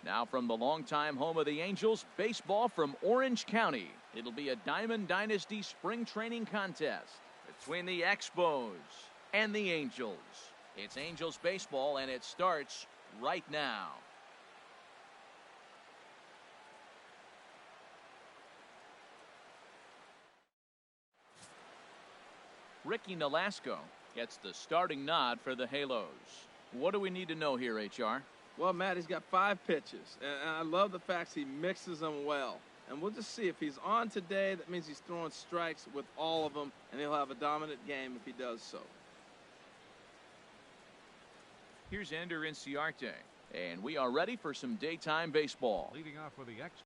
Now from the longtime home of the Angels, baseball from Orange County. It'll be a Diamond Dynasty spring training contest between the Expos and the Angels. It's Angels baseball, and it starts right now. Ricky Nolasco gets the starting nod for the Halos. What do we need to know here, HR? Well, Matt, he's got 5 pitches, and I love the fact he mixes them well. And we'll just see if he's on today. That means he's throwing strikes with all of them, and he'll have a dominant game if he does so. Here's Ender Inciarte, and we are ready for some daytime baseball. Leading off for the Expos.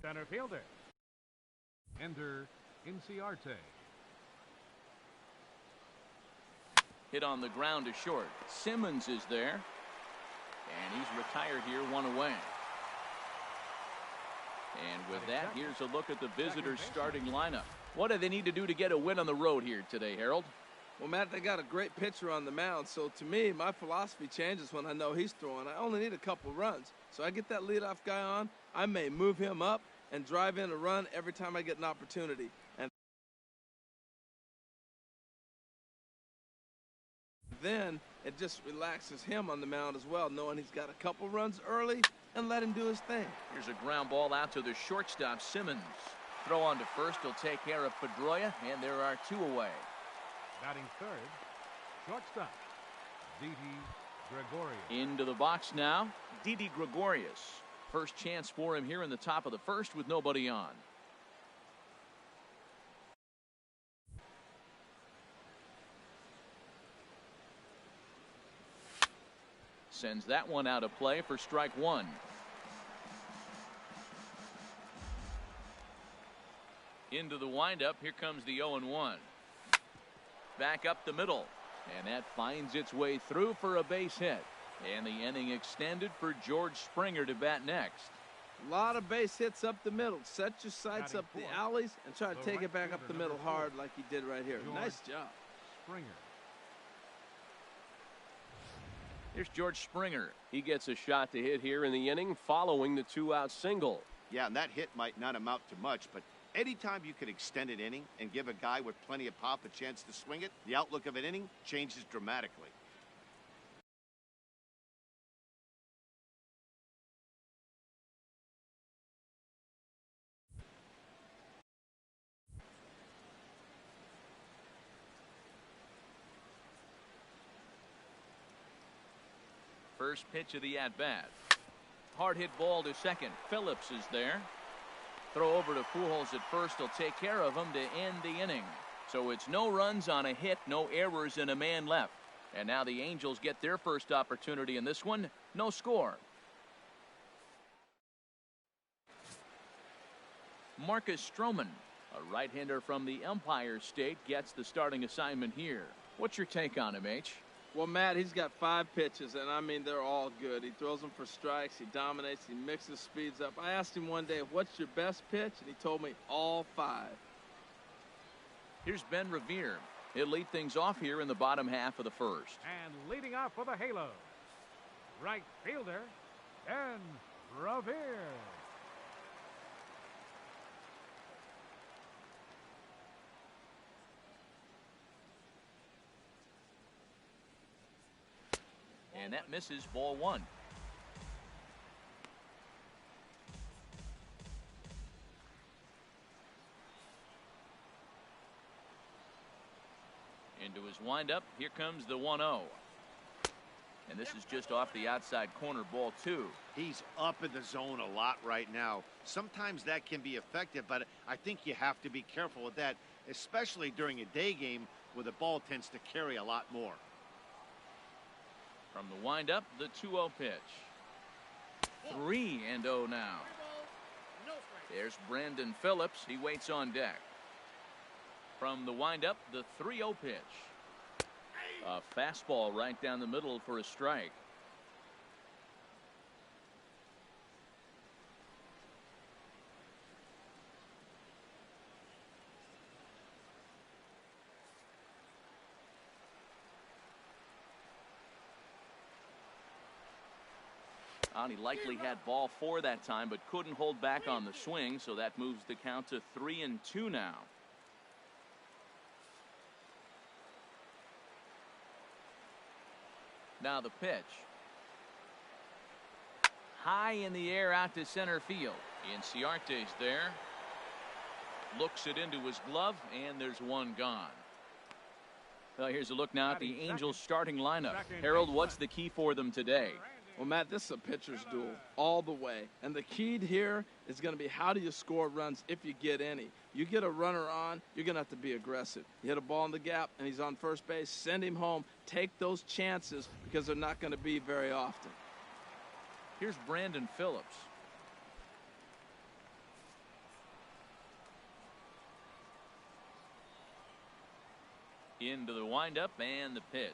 Center fielder, Ender Inciarte. Hit on the ground to short. Simmons is there, and he's retired here, 1 away. And with that, here's a look at the visitors' starting lineup. What do they need to do to get a win on the road here today, Harold? Well, Matt, they got a great pitcher on the mound, so to me, my philosophy changes when I know he's throwing. I only need a couple runs. So I get that leadoff guy on, I may move him up and drive in a run every time I get an opportunity. And then it just relaxes him on the mound as well, knowing he's got a couple runs early and let him do his thing. Here's a ground ball out to the shortstop, Simmons. Throw on to first, he'll take care of Pedroia, and there are 2 away. Batting third, shortstop, Didi Gregorius. Into the box now, Didi Gregorius. First chance for him here in the top of the first with nobody on. Sends that one out of play for strike 1. Into the windup. Here comes the 0-1. Back up the middle, and that finds its way through for a base hit. And the inning extended for George Springer to bat next. A lot of base hits up the middle. Set your sights up the alleys and try to take it back up the middle hard like he did right here. Nice job. Springer. Here's George Springer. He gets a shot to hit here in the inning following the 2-out single. Yeah, and that hit might not amount to much, but anytime you can extend an inning and give a guy with plenty of pop a chance to swing it, the outlook of an inning changes dramatically. First pitch of the at-bat. Hard hit ball to second. Phillips is there. Throw over to Pujols at first. He'll take care of him to end the inning. So it's no runs on a hit, no errors, and a man left. And now the Angels get their first opportunity in this one. No score. Marcus Stroman, a right-hander from the Empire State, gets the starting assignment here. What's your take on him, H? Well, Matt, he's got 5 pitches, and I mean, they're all good. He throws them for strikes. He dominates. He mixes speeds up. I asked him one day, what's your best pitch? And he told me all 5. Here's Ben Revere. He'll lead things off here in the bottom half of the first. And leading off for the Halos, right fielder, Ben Revere. And that misses, ball 1. Into his windup. Here comes the 1-0. And this is just off the outside corner, ball 2. He's up in the zone a lot right now. Sometimes that can be effective, but I think you have to be careful with that, especially during a day game where the ball tends to carry a lot more. From the windup, the 2-0 pitch. 3-0 now. There's Brandon Phillips. He waits on deck. From the windup, the 3-0 pitch. A fastball right down the middle for a strike. out. He likely had ball 4 that time, but couldn't hold back on the swing, so that moves the count to 3-2 now. Now the pitch. High in the air out to center field. Inciarte's there. Looks it into his glove, and there's one gone. Well, here's a look now at the Angels starting lineup. Harold, what's the key for them today? Well, Matt, this is a pitcher's duel all the way. And the key here is going to be how do you score runs if you get any. You get a runner on, you're going to have to be aggressive. You hit a ball in the gap, and he's on first base. Send him home. Take those chances because they're not going to be very often. Here's Brandon Phillips. Into the windup and the pitch.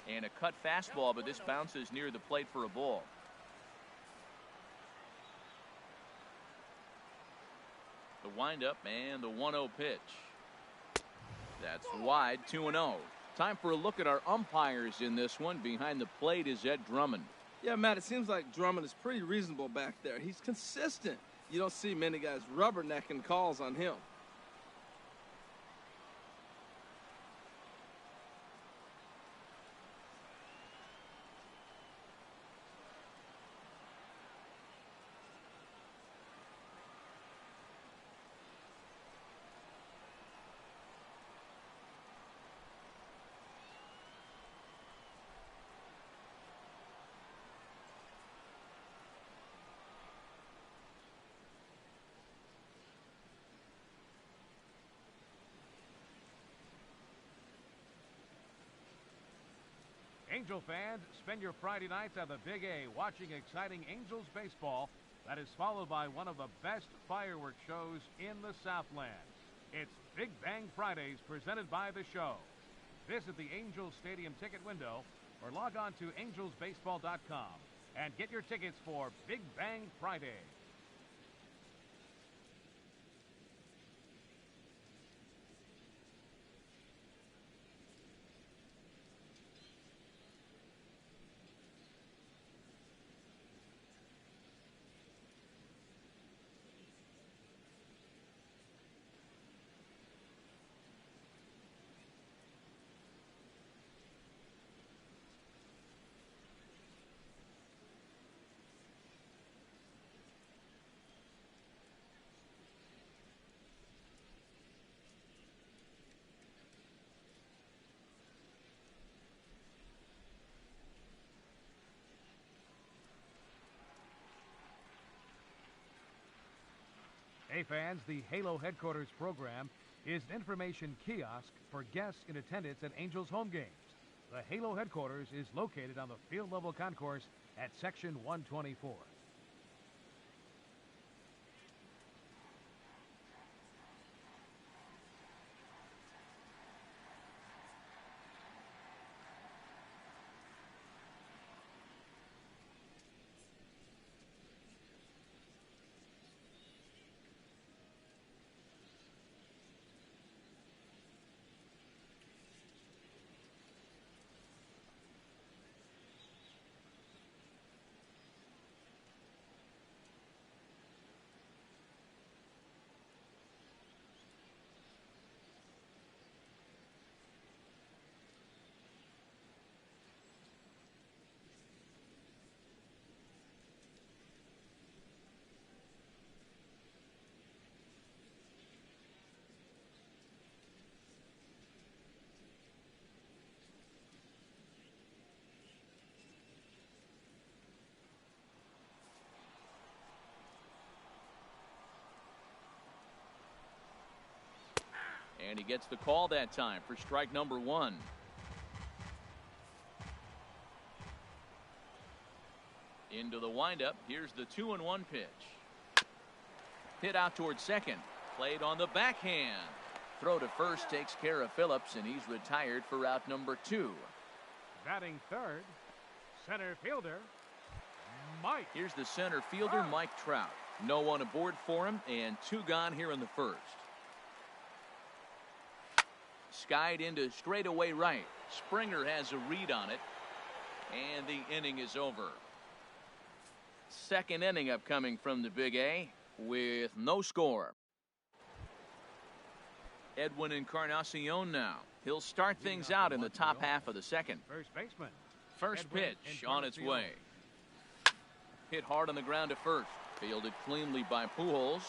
And a cut fastball, but this bounces near the plate for a ball. The windup and the 1-0 pitch. That's wide, 2-0. Time for a look at our umpires in this one. Behind the plate is Ed Drummond. Yeah, Matt, it seems like Drummond is pretty reasonable back there. He's consistent. You don't see many guys rubbernecking calls on him. Angel fans, spend your Friday nights at the Big A watching exciting Angels baseball that is followed by one of the best fireworks shows in the Southland. It's Big Bang Fridays presented by the show. Visit the Angels Stadium ticket window or log on to angelsbaseball.com and get your tickets for Big Bang Friday. Hey fans, the Halo Headquarters program is an information kiosk for guests in attendance at Angels home games. The Halo Headquarters is located on the field level concourse at section 124. And he gets the call that time for strike number 1. Into the windup. Here's the 2-1 pitch. Hit out towards second. Played on the backhand. Throw to first takes care of Phillips, and he's retired for out number 2. Batting third, center fielder, Mike. Here's the center fielder, Mike Trout. No one aboard for him, and 2 gone here in the first. Skied into straightaway right. Springer has a read on it, and the inning is over. Second inning upcoming from the Big A with no score. Edwin Encarnacion now. He'll start things out in the top half of the second. First baseman. First pitch on its way. Hit hard on the ground to first. Fielded cleanly by Pujols,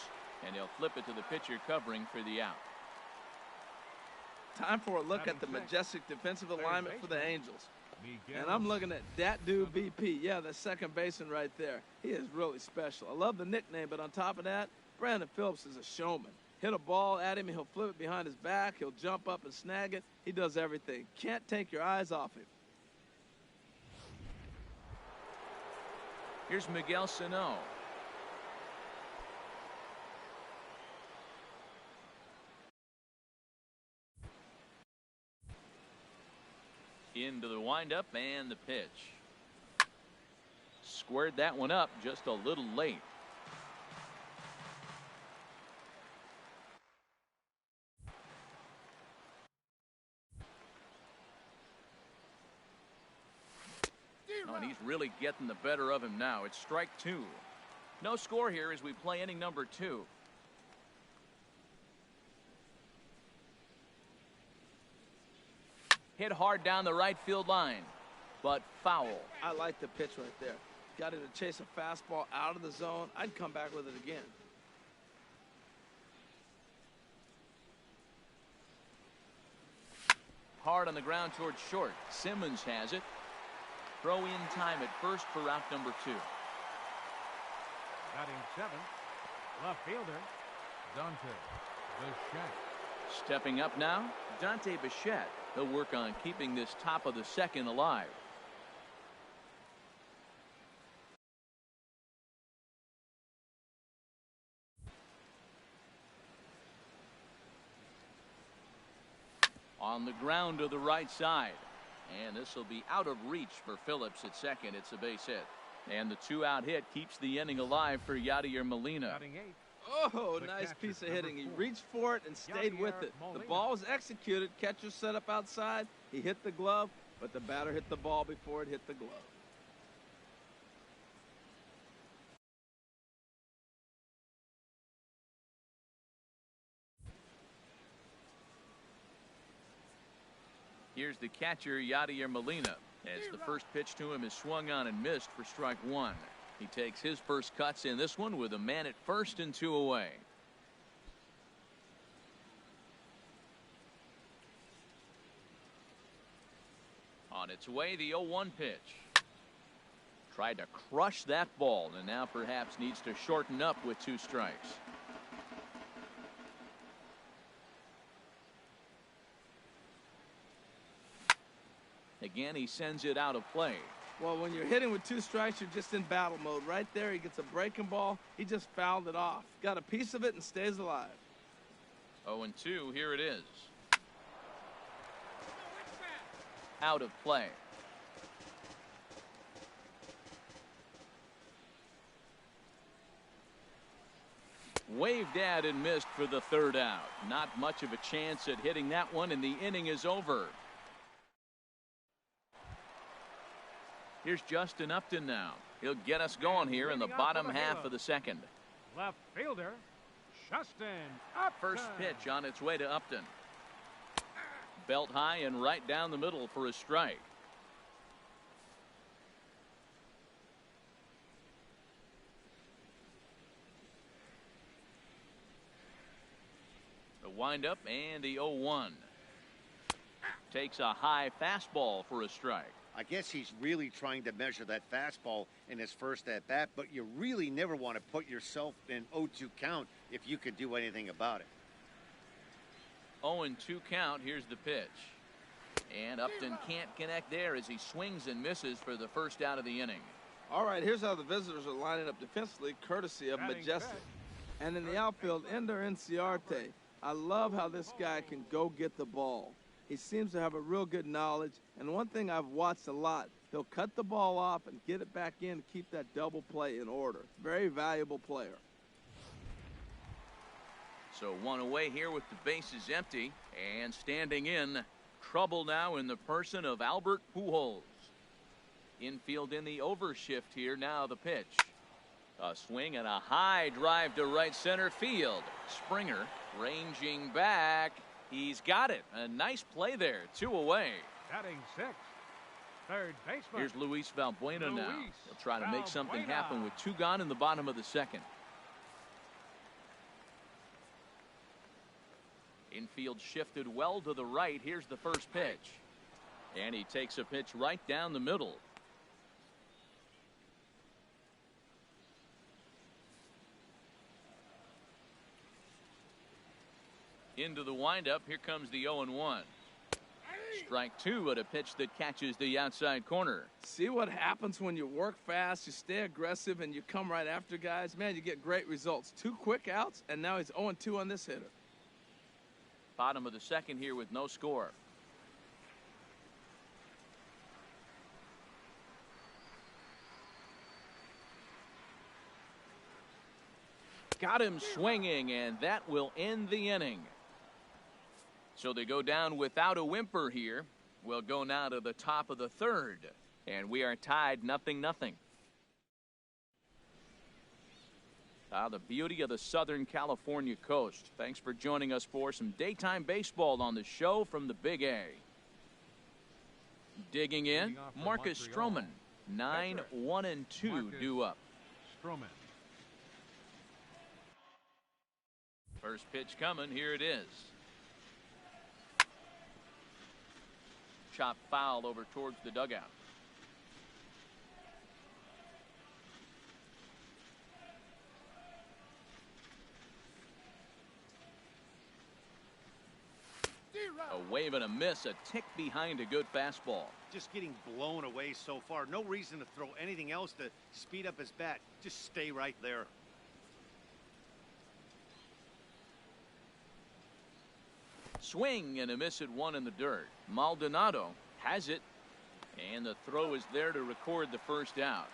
and he'll flip it to the pitcher covering for the out. Time for a look at the majestic defensive alignment for the Angels. And I'm looking at that dude BP. Yeah, the second baseman right there. He is really special. I love the nickname, but on top of that, Brandon Phillips is a showman. Hit a ball at him, and he'll flip it behind his back. He'll jump up and snag it. He does everything. Can't take your eyes off him. Here's Miguel Sano. Into the windup and the pitch. Squared that one up just a little late. Oh, and he's really getting the better of him now. It's strike two. No score here as we play inning number 2. Hit hard down the right field line, but foul. I like the pitch right there. Got him to chase a fastball out of the zone. I'd come back with it again. Hard on the ground towards short. Simmons has it. Throw in time at first for out number 2. Batting 7th, left fielder, Dante Bichette. Stepping up now, Dante Bichette. He'll work on keeping this top of the second alive. On the ground to the right side. And this will be out of reach for Phillips at second. It's a base hit. And the 2-out hit keeps the inning alive for Yadier Molina. Batting 8th. Oh, nice piece of hitting. He reached for it and stayed with it. The ball was executed. Catcher set up outside. He hit the glove, but the batter hit the ball before it hit the glove. Here's the catcher, Yadier Molina, as the first pitch to him is swung on and missed for strike 1. He takes his first cuts in this one with a man at first and 2 away. On its way, the 0-1 pitch. Tried to crush that ball, and now perhaps needs to shorten up with 2 strikes. Again, he sends it out of play. Well, when you're hitting with 2 strikes, you're just in battle mode. Right there, he gets a breaking ball. He just fouled it off. Got a piece of it and stays alive. 0-2, here it is. Out of play. Waved at and missed for the 3rd out. Not much of a chance at hitting that one, and the inning is over. Here's Justin Upton now. He'll get us going here in the bottom half of the second. Left fielder, Justin Upton. First pitch on its way to Upton. Belt high and right down the middle for a strike. The windup and the 0-1. Takes a high fastball for a strike. I guess he's really trying to measure that fastball in his first at bat, but you really never want to put yourself in 0-2 count if you could do anything about it. 0-2 count. Here's the pitch. And Upton can't connect there as he swings and misses for the first out of the inning. All right, here's how the visitors are lining up defensively, courtesy of Majestic. And in the outfield, Ender Inciarte. I love how this guy can go get the ball. He seems to have a real good knowledge, and one thing I've watched a lot, he'll cut the ball off and get it back in to keep that double play in order. Very valuable player. So 1 away here with the bases empty, and standing in, trouble now in the person of Albert Pujols. Infield in the overshift here, now the pitch. A swing and a high drive to right center field. Springer ranging back. He's got it. A nice play there. 2 away. Batting 6th, third baseman. Here's Luis Valbuena now. Luis He'll try to make something Valbuena. happen with 2 gone in the bottom of the 2nd. Infield shifted well to the right. Here's the first pitch. And he takes a pitch right down the middle. Into the windup. Here comes the 0-1. Strike 2 at a pitch that catches the outside corner. See what happens when you work fast, you stay aggressive, and you come right after guys? Man, you get great results. 2 quick outs, and now he's 0-2 on this hitter. Bottom of the 2nd here with no score. Got him swinging, and that will end the inning. So they go down without a whimper here. We'll go now to the top of the 3rd, and we are tied 0-0. The beauty of the Southern California coast. Thanks for joining us for some daytime baseball on the show from the Big A. Digging in, Marcus Stroman. 9-1-2 due up. Stroman. First pitch coming. Here it is. Chop foul over towards the dugout. A wave and a miss, a tick behind a good fastball. Just getting blown away so far. No reason to throw anything else to speed up his bat. Just stay right there. Swing and a miss at 1 in the dirt. Maldonado has it, and the throw is there to record the first out.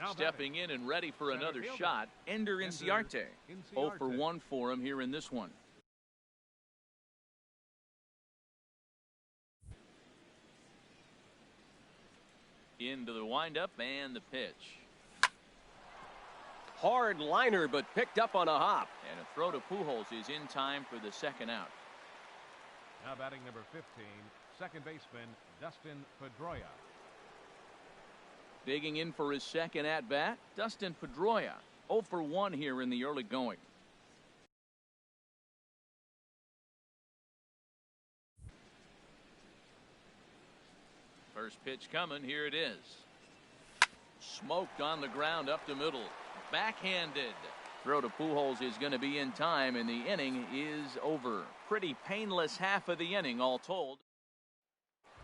Now Stepping in and ready for Center another fielder. shot, Ender Inciarte. 0 for 1 for him here in this one. Into the windup and the pitch. Hard liner, but picked up on a hop. And a throw to Pujols is in time for the 2nd out. Now batting number 15, second baseman Dustin Pedroia. Digging in for his 2nd at bat, Dustin Pedroia. 0 for 1 here in the early going. First pitch coming. Here it is. Smoked on the ground up the middle. Backhanded. Throw to Pujols is going to be in time, and the inning is over. Pretty painless half of the inning, all told.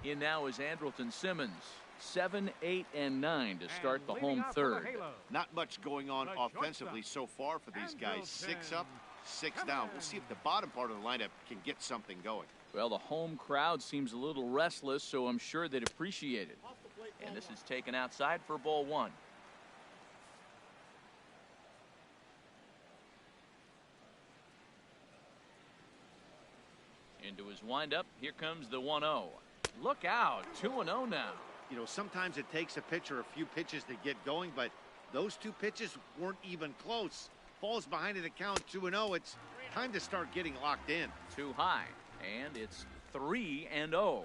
In now is Andrelton Simmons. 7, 8, and 9 to start the home 3rd. Not much going on offensively so far for these guys. 6 up, 6 down. We'll see if the bottom part of the lineup can get something going. Well, the home crowd seems a little restless, so I'm sure they'd appreciate it. And this is taken outside for ball 1. Into his windup. Here comes the 1-0. Look out. 2-0 now. You know, sometimes it takes a pitcher a few pitches to get going, but those 2 pitches weren't even close. Falls behind in the count 2-0. It's time to start getting locked in. Too high. And it's 3-0.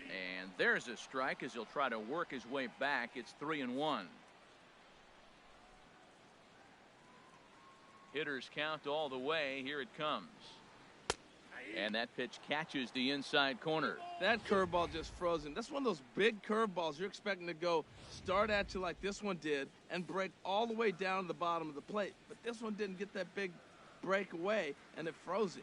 And there's a strike as he'll try to work his way back. It's 3-1. Hitters count all the way. Here it comes. And that pitch catches the inside corner. That curveball just frozen. That's one of those big curveballs you're expecting to go start at you like this one did and break all the way down to the bottom of the plate. But this one didn't get that big break away, and it froze him.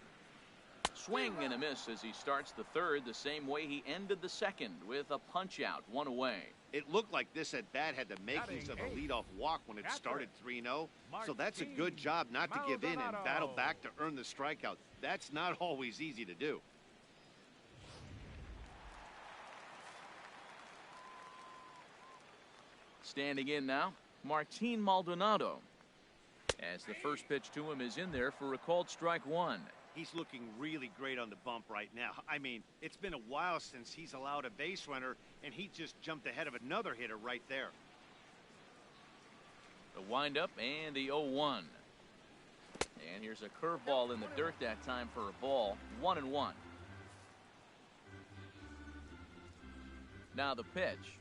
Swing and a miss as he starts the 3rd the same way he ended the 2nd with a punch out, 1 away. It looked like this at bat had the makings of a leadoff walk when it started 3-0. So that's a good job not to give in and battle back to earn the strikeout. That's not always easy to do. Standing in now, Martin Maldonado. As the first pitch to him is in there for a called strike 1. He's looking really great on the bump right now. I mean, it's been a while since he's allowed a base runner, and he just jumped ahead of another hitter right there. The windup and the 0-1. And here's a curveball in the dirt that time for a ball. 1-1. Now the pitch.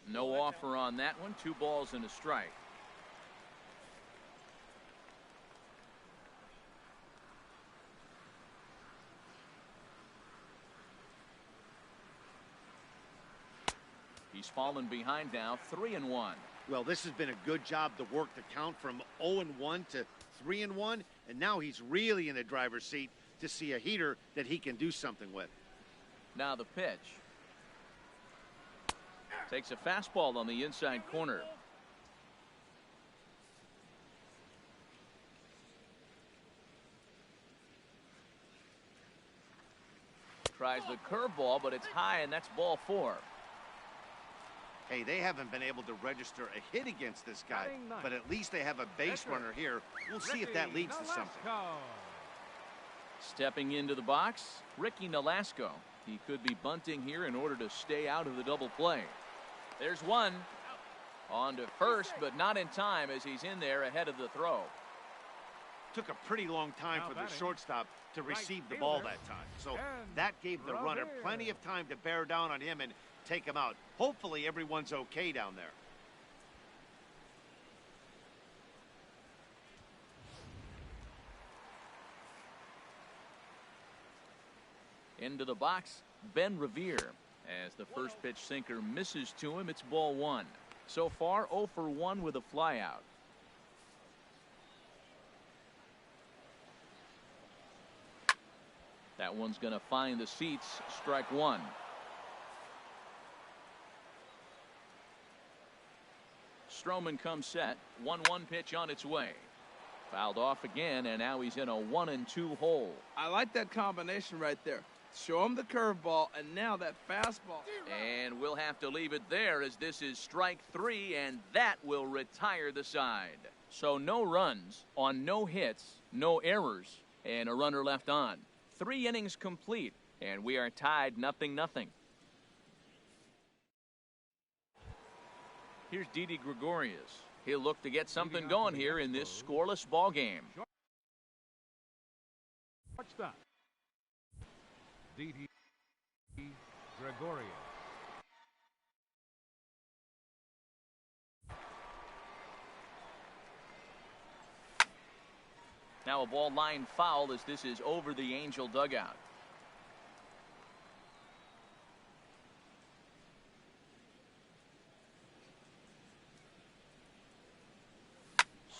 No offer on that one. 2 balls and a strike. He's fallen behind now. 3-1. Well, this has been a good job to work the count from 0-1 to 3-1, and now he's really in the driver's seat to see a heater that he can do something with. Now the pitch. Takes a fastball on the inside corner. Tries the curveball, but it's high, and that's ball 4. Hey, they haven't been able to register a hit against this guy, but at least they have a base runner here. We'll see if that leads to something. Stepping into the box, Ricky Nolasco. He could be bunting here in order to stay out of the double play. There's one. On to first, but not in time as he's in there ahead of the throw. Took a pretty long time for the shortstop to receive the ball that time. So that gave the runner plenty of time to bear down on him and take him out. Hopefully everyone's okay down there. Into the box, Ben Revere. As the first pitch sinker misses to him, it's ball 1. So far, 0 for 1 with a flyout. That one's going to find the seats. Strike 1. Stroman comes set. 1-1 pitch on its way. Fouled off again, and now he's in a 1-2 hole. I like that combination right there. Show him the curveball, and now that fastball. And we'll have to leave it there as this is strike 3, and that will retire the side. So no runs on no hits, no errors, and a runner left on. 3 innings complete, and we are tied 0-0. Here's Didi Gregorius. He'll look to get something going here in this scoreless ball game. Shortstop. Didi Gregorius. Now a ball line foul as this is over the Angel dugout.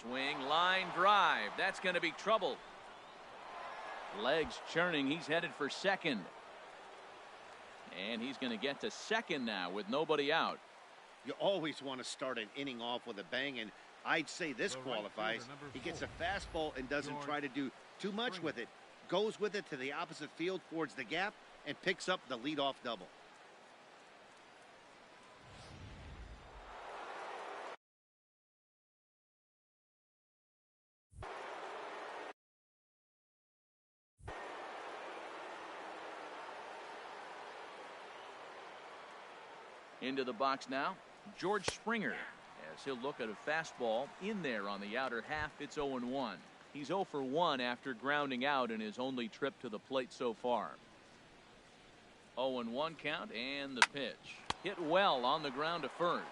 Swing, line, drive. That's going to be trouble. Legs churning. He's headed for second. And he's going to get to second now with nobody out. You always want to start an inning off with a bang, and I'd say this qualifies. He gets a fastball and doesn't try to do too much with it. Goes with it to the opposite field towards the gap and picks up the leadoff double. Into the box now, George Springer, as he'll look at a fastball in there on the outer half. It's 0-1. He's 0 for 1 after grounding out in his only trip to the plate so far. 0-1 count, and the pitch. Hit well on the ground to first.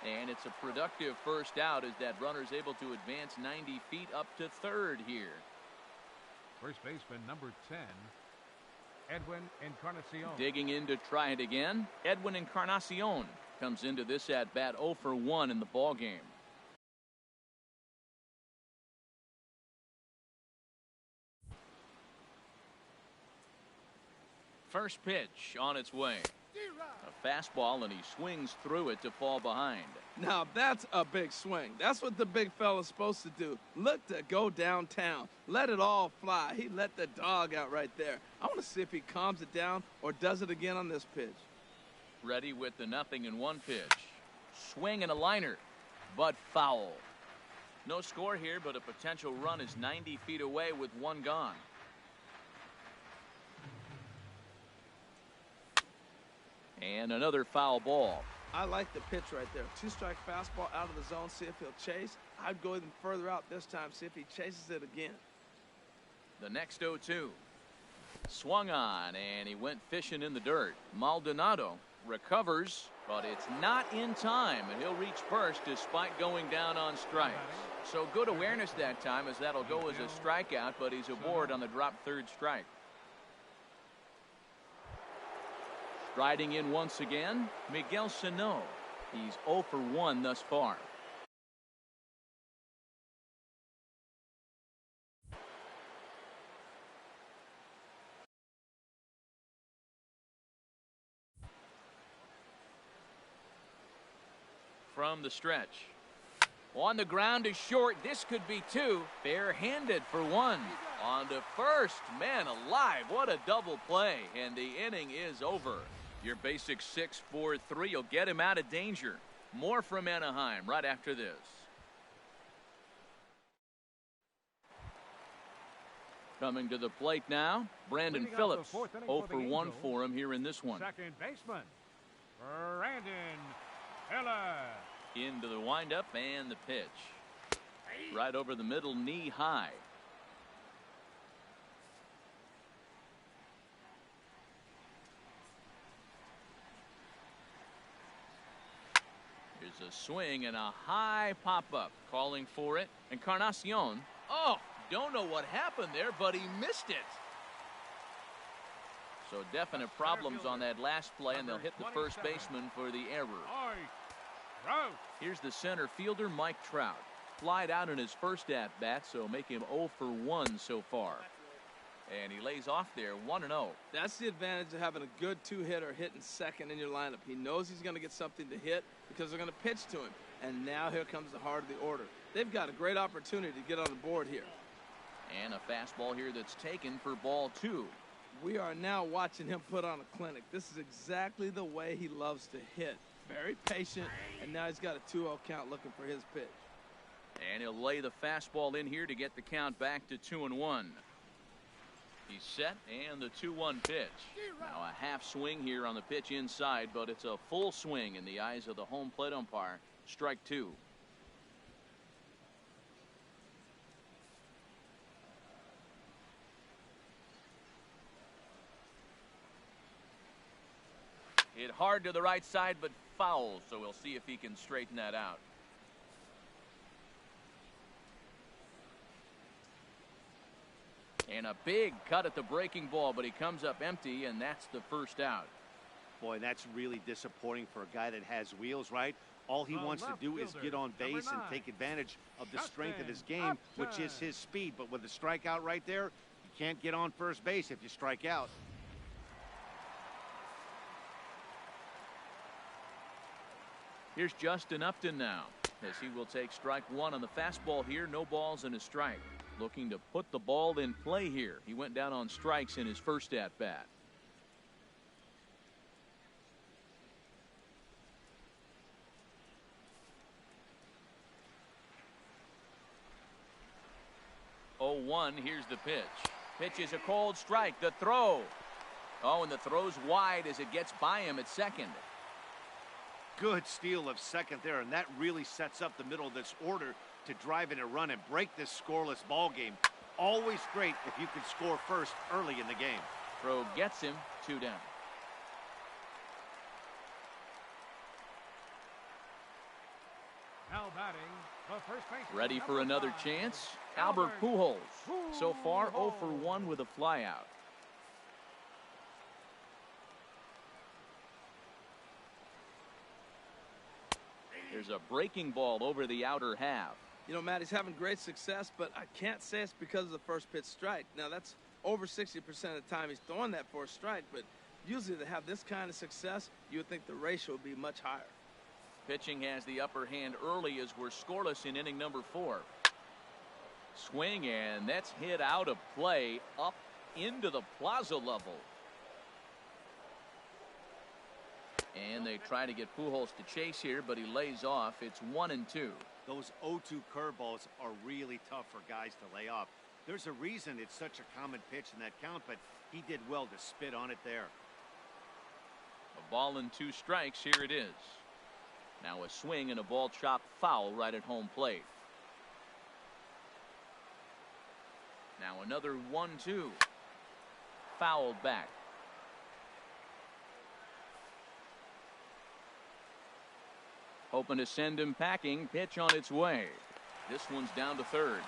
And it's a productive first out as that runner's able to advance 90 feet up to third here. First baseman number 10. Edwin Encarnacion. Digging in to try it again. Edwin Encarnacion comes into this at bat 0 for 1 in the ball game. First pitch on its way. A fastball, and he swings through it to fall behind. Now that's a big swing. That's what the big fella's supposed to do. Look to go downtown. Let it all fly. He let the dog out right there. I want to see if he calms it down or does it again on this pitch. Ready with the 0-1 pitch. Swing and a liner, but foul. No score here, but a potential run is 90 feet away with one gone. And another foul ball. I like the pitch right there. 2-strike fastball out of the zone. See if he'll chase. I'd go even further out this time. See if he chases it again. The next 0-2. Swung on, and he went fishing in the dirt. Maldonado recovers, but it's not in time, and he'll reach first despite going down on strikes. So good awareness that time, as that'll go as a strikeout, but he's aboard on the drop third strike. Striding in once again, Miguel Sano. He's 0 for 1 thus far. From the stretch. On the ground is short. This could be 2. Bare-handed for 1. On to first. Man alive, what a double play. And the inning is over. Your basic 6-4-3 will get him out of danger. More from Anaheim right after this. Coming to the plate now, Brandon Phillips. 0 for 1 for him here in this one. Second baseman, Brandon Phillips. Into the windup and the pitch. Right over the middle, knee high. Here's a swing and a high pop-up. Calling for it. Encarnacion. Oh, don't know what happened there, but he missed it. So definite problems on that last play, and they'll hit the first baseman for the error. Here's the center fielder, Mike Trout. Flied out in his first at-bat, so make him 0 for 1 so far. And he lays off there, 1-0. That's the advantage of having a good 2-hitter hitting second in your lineup. He knows he's going to get something to hit because they're going to pitch to him. And now here comes the heart of the order. They've got a great opportunity to get on the board here. And a fastball here that's taken for ball 2. We are now watching him put on a clinic. This is exactly the way he loves to hit. Very patient, and now he's got a 2-0 count looking for his pitch. And he'll lay the fastball in here to get the count back to 2-1. He's set, and the 2-1 pitch. Now a half swing here on the pitch inside, but it's a full swing in the eyes of the home plate umpire. Strike 2. Hit hard to the right side, but foul, so we'll see if he can straighten that out. And a big cut at the breaking ball, but he comes up empty, and that's the first out. Boy, that's really disappointing for a guy that has wheels, right? All he wants to do is get on base and take advantage of the strength of his game, which is his speed. But with a strikeout right there, you can't get on first base if you strike out. Here's Justin Upton now, as he will take strike 1 on the fastball here. No balls and a strike. Looking to put the ball in play here. He went down on strikes in his first at-bat. Oh, 1, here's the pitch. Pitch is a cold strike. The throw. Oh, and the throw's wide as it gets by him at second. Good steal of second there, and that really sets up the middle of this order to drive in a run and break this scoreless ball game. Always great if you can score first early in the game. Throw gets him, 2 down. Now batting, the first baseman. Ready for another chance? Albert Pujols. So far 0 for 1 with a flyout. There's a breaking ball over the outer half. You know, Matt, he's having great success, but I can't say it's because of the first pitch strike. Now, that's over 60% of the time he's throwing that for a strike, but usually to have this kind of success, you would think the ratio would be much higher. Pitching has the upper hand early as we're scoreless in inning number 4. Swing, and that's hit out of play up into the plaza level. And they try to get Pujols to chase here, but he lays off. It's 1-2. Those 0-2 curveballs are really tough for guys to lay off. There's a reason it's such a common pitch in that count, but he did well to spit on it there. A ball and 2 strikes. Here it is. Now a swing and a ball chopped foul right at home plate. Now another 1-2. Fouled back. Hoping to send him packing. Pitch on its way. This one's down to third.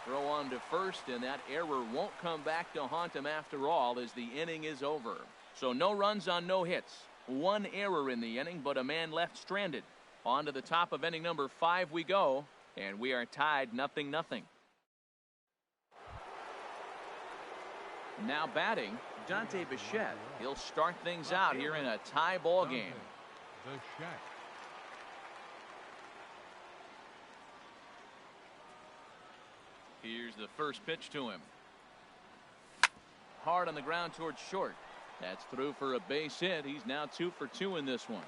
Throw on to first, and that error won't come back to haunt him after all as the inning is over. So no runs on no hits. 1 error in the inning, but a man left stranded. On to the top of inning number 5 we go, and we are tied 0-0. Now batting, Dante Bichette. He'll start things out here in a tie ball game. Here's the first pitch to him. Hard on the ground towards short. That's through for a base hit. He's now 2 for 2 in this one.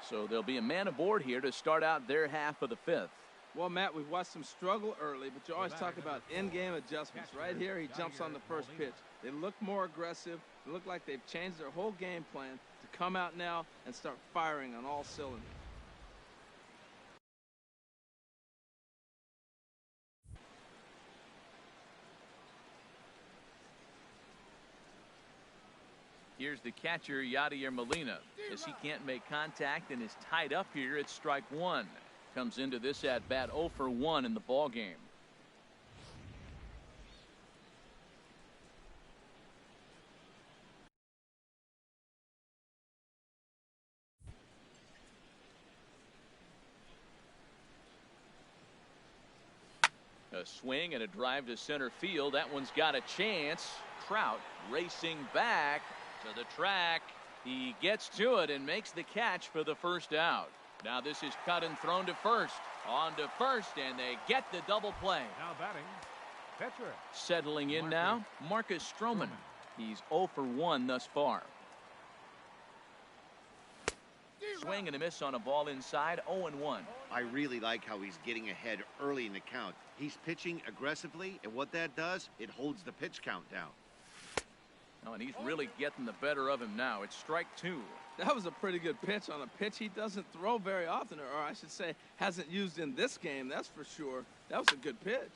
So there'll be a man aboard here to start out their half of the 5th. Well, Matt, we've watched them struggle early, but you always talk about in-game adjustments. Right here, he jumps on the first pitch. They look more aggressive. They look like they've changed their whole game plan to come out now and start firing on all cylinders. Here's the catcher, Yadier Molina. As he can't make contact and is tied up here at strike 1. Comes into this at bat 0 for 1 in the ball game. A swing and a drive to center field. That one's got a chance. Trout racing back to the track. He gets to it and makes the catch for the first out. Now this is cut and thrown to first. On to first, and they get the double play. Now batting, pitcher. Settling in now, Marcus Stroman. He's 0 for 1 thus far. Swing and a miss on a ball inside, 0-1. I really like how he's getting ahead early in the count. He's pitching aggressively, and what that does, it holds the pitch count down. Oh, and he's really getting the better of him now. It's strike 2. That was a pretty good pitch on a pitch he doesn't throw very often, or I should say hasn't used in this game, that's for sure. That was a good pitch.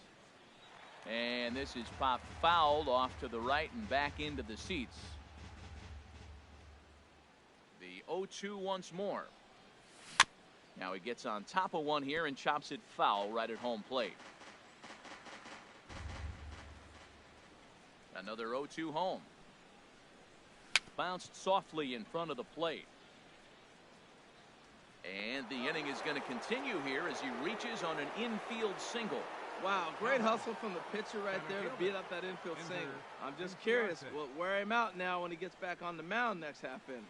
And this is popped fouled off to the right and back into the seats. The 0-2 once more. Now he gets on top of one here and chops it foul right at home plate. Another 0-2 home. Bounced softly in front of the plate. And the inning is going to continue here as he reaches on an infield single. Wow, great hustle from the pitcher right there to beat up that infield single. I'm just curious, will it wear him out now when he gets back on the mound next half inning?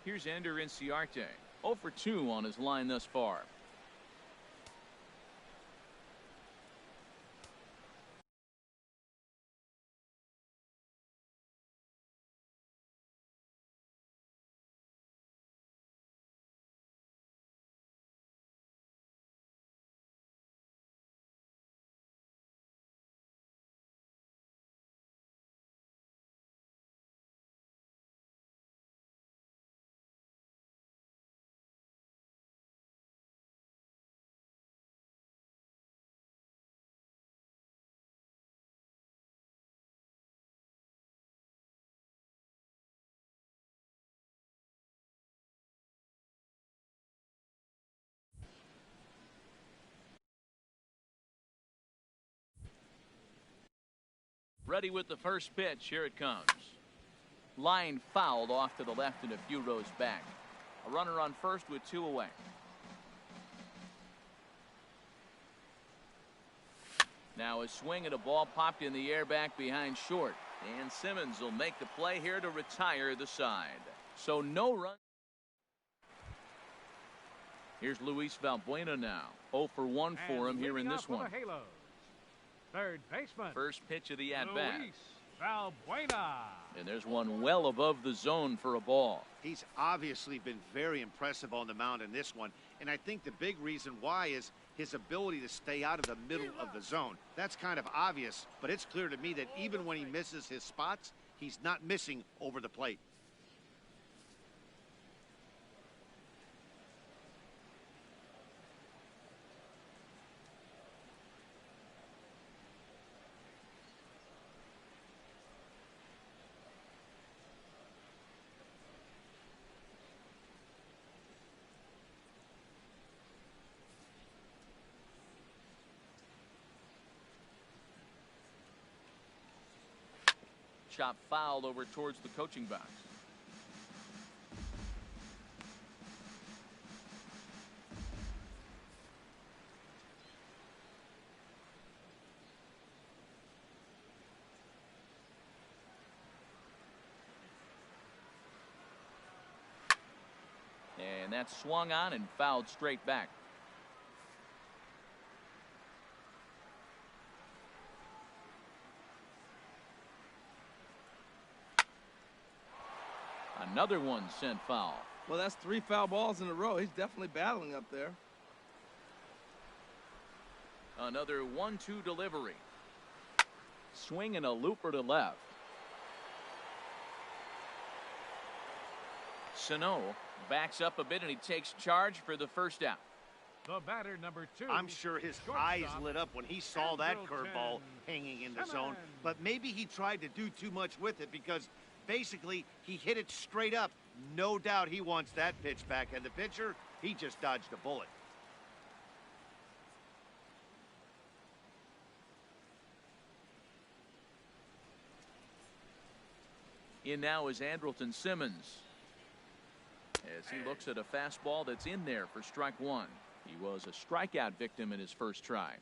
Here's Ender Inciarte, 0 for 2 on his line thus far. Ready with the first pitch. Here it comes. Line fouled off to the left and a few rows back. A runner on first with 2 away. Now a swing and a ball popped in the air back behind short. And Simmons will make the play here to retire the side. So no run. Here's Luis Valbuena now. 0 for 1 for him here in this one. Third baseman. First pitch of the at-bat. Valbuena. And there's one well above the zone for a ball. He's obviously been very impressive on the mound in this one, and I think the big reason why is his ability to stay out of the middle of the zone. That's kind of obvious, but it's clear to me that even when he misses his spots, he's not missing over the plate. Chop foul over towards the coaching box. And that's swung on and fouled straight back. Another one sent foul. Well, that's 3 foul balls in a row. He's definitely battling up there. Another 1-2 delivery. Swing and a looper to left. Sano backs up a bit and he takes charge for the first out. The batter, number 2. I'm sure his eyes lit up when he saw that curveball hanging in the zone, but maybe he tried to do too much with it because basically he hit it straight up. No doubt he wants that pitch back, and the pitcher, he just dodged a bullet. In now is Andrelton Simmons as he looks at a fastball that's in there for strike one. He was a strikeout victim in his first try.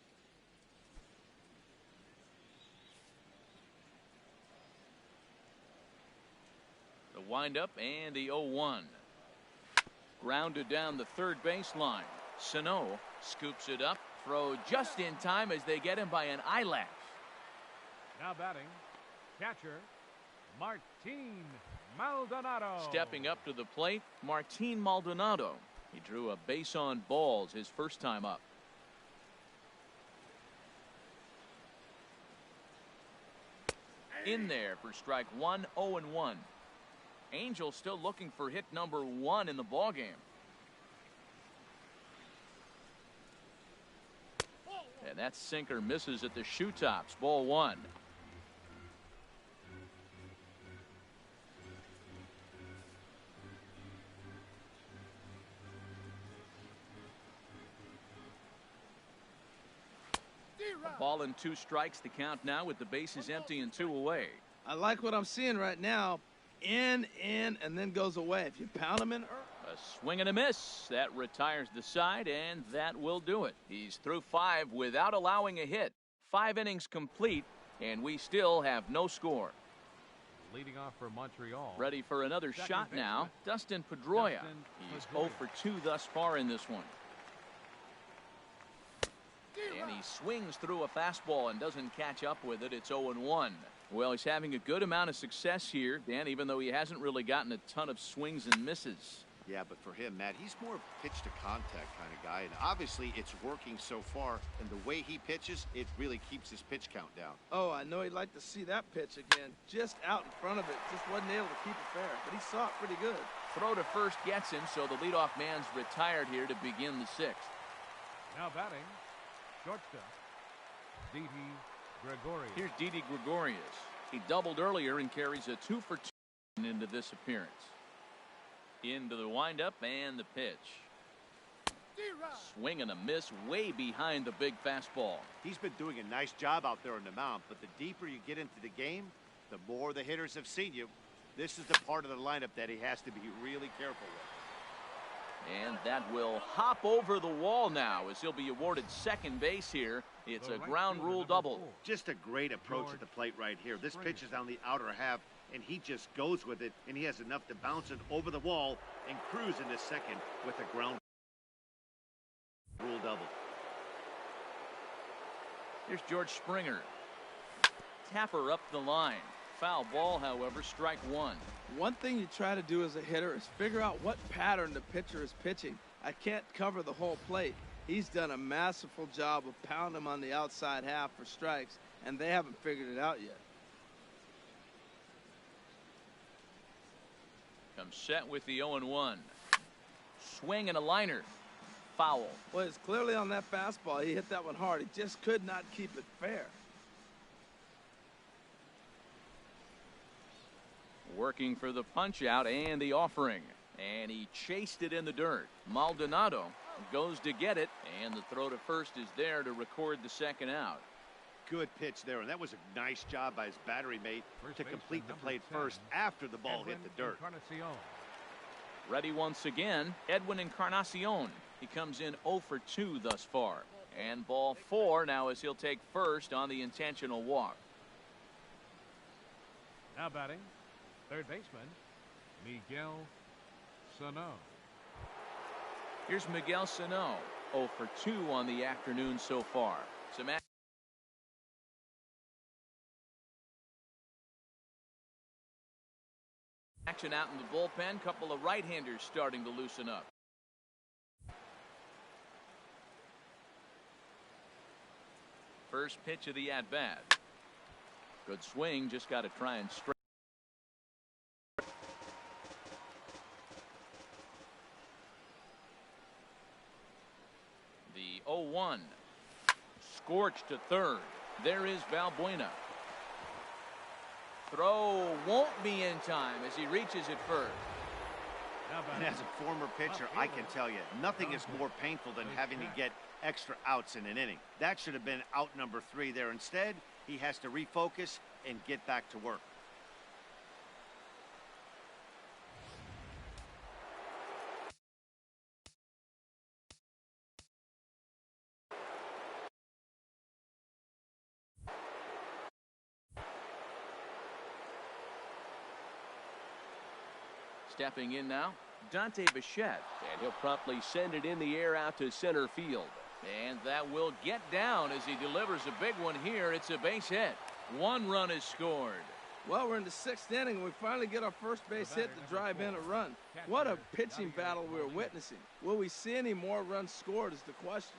The windup and the 0-1. Grounded down the third baseline. Sano scoops it up. Throw just in time as they get him by an eyelash. Now batting, catcher Martin Maldonado. Stepping up to the plate, Martin Maldonado. He drew a base on balls his first time up. In there for strike one, 0-1. Angels still looking for hit number 1 in the ballgame. And that sinker misses at the shoe tops. Ball 1. A ball and 2 strikes. The count now with the bases empty and 2 away. I like what I'm seeing right now. In, and then goes away. If you pound him in. A swing and a miss. That retires the side, and that will do it. He's through 5 without allowing a hit. 5 innings complete, and we still have no score. Leading off for Montreal. Ready for another shot now. Dustin Pedroia. He's 0 for 2 thus far in this one. And he swings through a fastball and doesn't catch up with it. It's 0-1. Well, he's having a good amount of success here, Dan, even though he hasn't really gotten a ton of swings and misses. Yeah, but for him, Matt, he's more of a pitch to contact kind of guy, and obviously it's working so far, and the way he pitches, it really keeps his pitch count down. Oh, I know he'd like to see that pitch again. Just out in front of it. Just wasn't able to keep it fair, but he saw it pretty good. Throw to first gets him, so the leadoff man's retired here to begin the 6th. Now batting, shortstop, Didi Gregorius. Here's Didi Gregorius. He doubled earlier and carries a 2 for 2 into this appearance. Into the windup and the pitch. Swing and a miss way behind the big fastball. He's been doing a nice job out there on the mound, but the deeper you get into the game, the more the hitters have seen you. This is the part of the lineup that he has to be really careful with. And that will hop over the wall now as he'll be awarded second base here. It's a ground rule double. Just a great approach at the plate right here. This pitch is on the outer half, and he just goes with it, and he has enough to bounce it over the wall and cruise into second with a ground rule double. Here's George Springer. Tapper up the line. foul ball, however, strike one. One thing you try to do as a hitter is figure out what pattern the pitcher is pitching. I can't cover the whole plate. He's done a masterful job of pounding him on the outside half for strikes, and they haven't figured it out yet. Comes set with the 0-1. Swing and a liner. Foul. Well, it's clearly on that fastball. He hit that one hard. He just could not keep it fair. Working for the punch out and the offering. And he chased it in the dirt. Maldonado goes to get it, and the throw to first is there to record the second out. Good pitch there, and that was a nice job by his battery mate to complete the plate first after the ball hit the dirt. Ready once again, Edwin Encarnacion. He comes in 0 for 2 thus far. And ball 4 now as he'll take first on the intentional walk. Now batting, third baseman, Miguel Sano. Here's Miguel Sano, 0 for 2 on the afternoon so far. Some action out in the bullpen. Couple of right-handers starting to loosen up. First pitch of the at-bat. Good swing, just got to try and straight. The 0-1. Scorched to third. There is Valbuena. Throw won't be in time as he reaches it first. And as a former pitcher, I can tell you, nothing is more painful than having to get extra outs in an inning. That should have been out number 3 there. Instead, he has to refocus and get back to work. Stepping in now, Dante Bichette. And he'll promptly send it in the air out to center field. And that will get down as he delivers a big one here. It's a base hit. 1 run is scored. Well, we're in the 6th inning, and we finally get our first base hit to drive in a run. What a pitching battle we're witnessing. Will we see any more runs scored is the question.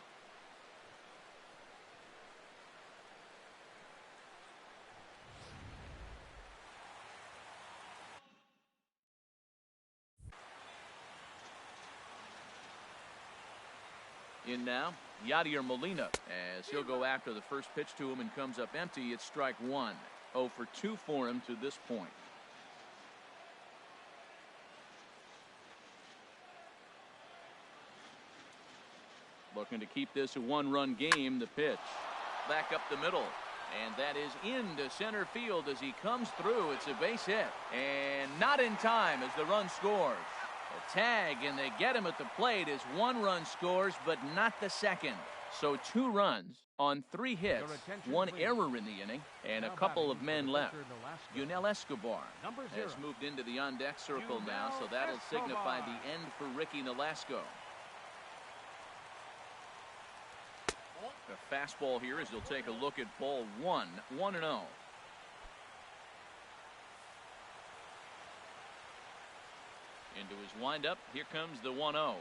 In now, Yadier Molina, as he'll go after the first pitch to him and comes up empty. It's strike 1. 0 for 2 for him to this point. Looking to keep this a 1-run game. The pitch back up the middle, and that is into center field as he comes through. It's a base hit, and not in time as the run scores. A tag, and they get him at the plate as 1 run scores, but not the second. So 2 runs on 3 hits, 1 error in the inning, and a couple of men left. Yunel Escobar has moved into the on-deck circle now, so that'll signify the end for Ricky Nolasco. The fastball here as he'll take a look at ball 1, 1-0. Into his windup, here comes the 1-0.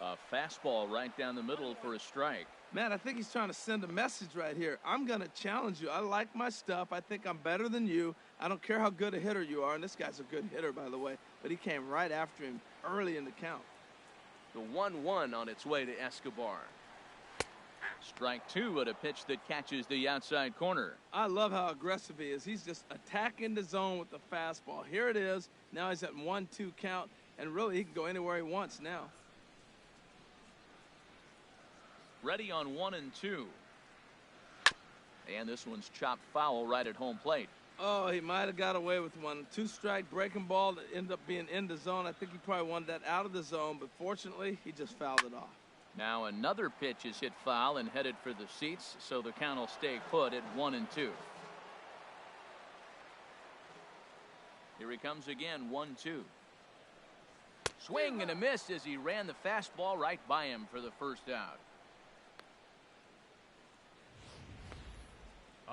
A fastball right down the middle for a strike. Man, I think he's trying to send a message right here. I'm going to challenge you. I like my stuff. I think I'm better than you. I don't care how good a hitter you are. And this guy's a good hitter, by the way. But he came right after him early in the count. The 1-1 on its way to Escobar. Strike 2 at a pitch that catches the outside corner. I love how aggressive he is. He's just attacking the zone with the fastball. Here it is. Now he's at 1-2 count. And really, he can go anywhere he wants now. Ready on 1 and 2. And this one's chopped foul right at home plate. Oh, he might have got away with one. 2-strike breaking ball that ended up being in the zone. I think he probably wanted that out of the zone, but fortunately, he just fouled it off. Now another pitch is hit foul and headed for the seats, so the count will stay put at 1 and 2. Here he comes again, 1-2. Swing and a miss as he ran the fastball right by him for the first out.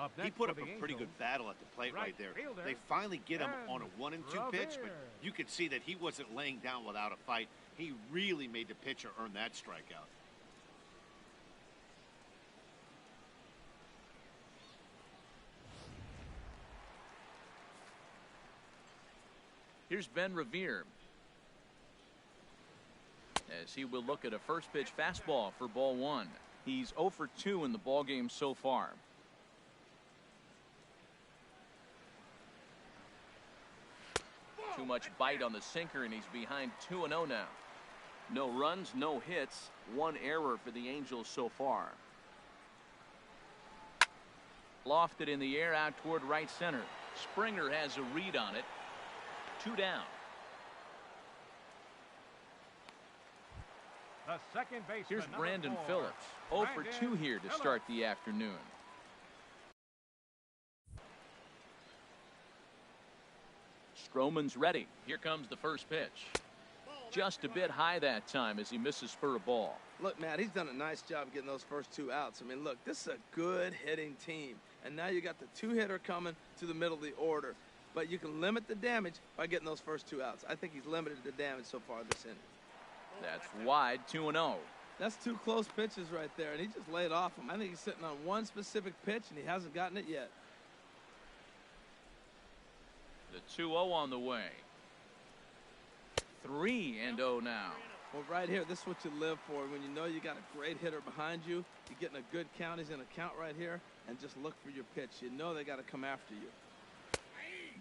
Up He next put for up the a pretty Angels, good battle at the plate right there. fielder, They finally get him on a Ben 1 and 2 pitch, but Revere. you could see that he wasn't laying down without a fight. He really made the pitcher earn that strikeout. Here's Ben Revere, as he will look at a first pitch fastball for ball 1. He's 0 for 2 in the ball game so far. Too much bite on the sinker, and he's behind 2-0 now. No runs, no hits, 1 error for the Angels so far. Lofted in the air out toward right center. Springer has a read on it. 2 down. The second baseman, Here's number Brandon 4, Phillips. 0 for 2 Brandon here to Phillips. start the afternoon. Stroman's ready. Here comes the first pitch. Just a bit high that time as he misses for a ball. Look, Matt, he's done a nice job getting those first 2 outs. I mean, look, this is a good hitting team. And now you got the 2-hitter coming to the middle of the order. But you can limit the damage by getting those first 2 outs. I think he's limited the damage so far this inning. That's wide, 2-0. That's 2 close pitches right there, and he just laid off him. I think he's sitting on one specific pitch, and he hasn't gotten it yet. The 2-0 on the way. 3-0 now. Well, right here, this is what you live for. When you know you got a great hitter behind you, you're getting a good count. He's in a count right here, and just look for your pitch. You know they got to come after you.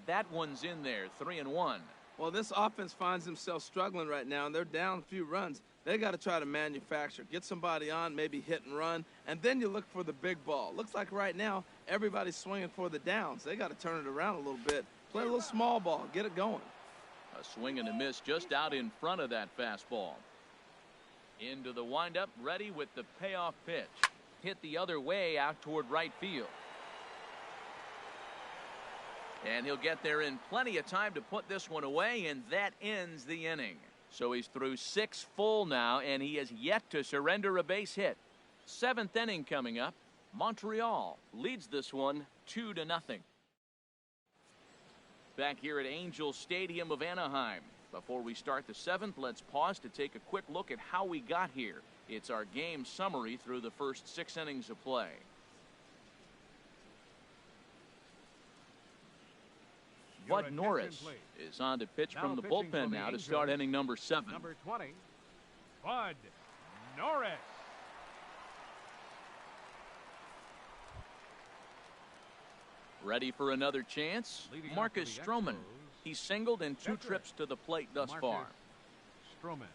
That one's in there, 3-1. Well, this offense finds themselves struggling right now, and they're down a few runs. They got to try to manufacture, get somebody on, maybe hit and run, and then you look for the big ball. Looks like right now everybody's swinging for the downs. They got to turn it around a little bit, play a little small ball, get it going. A swing and a miss just out in front of that fastball. Into the windup, ready with the payoff pitch. Hit the other way out toward right field. And he'll get there in plenty of time to put this one away, and that ends the inning. So he's through 6 full now, and he has yet to surrender a base hit. 7th inning coming up. Montreal leads this one 2-0. Back here at Angel Stadium of Anaheim. Before we start the 7th, let's pause to take a quick look at how we got here. It's our game summary through the first 6 innings of play. Bud Norris is on to pitch from the bullpen now to start inning number 7. Number 20, Bud Norris. Ready for another chance? Leading off Marcus for the Stroman. Expos, He's singled in 2 catcher, trips to the plate thus Marcus far. Stroman.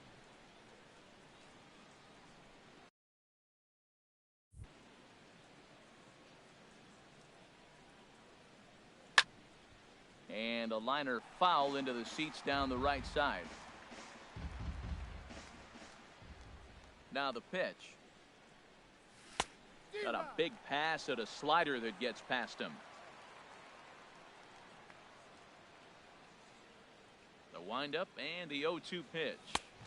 And a liner foul into the seats down the right side. Now the pitch. Got a big pass at a slider that gets past him. The windup and the 0-2 pitch.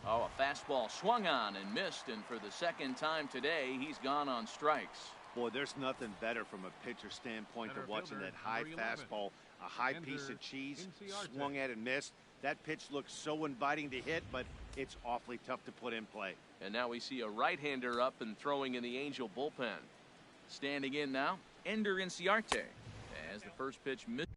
Oh, a fastball swung on and missed, and for the 2nd time today, he's gone on strikes. Boy, there's nothing better from a pitcher standpoint Center than watching fielder, that high number 11, fastball, a high piece of cheese, swung at and missed. That pitch looks so inviting to hit, but it's awfully tough to put in play. And now we see a right-hander up and throwing in the Angel bullpen. Standing in now, Ender Inciarte, as the first pitch missed.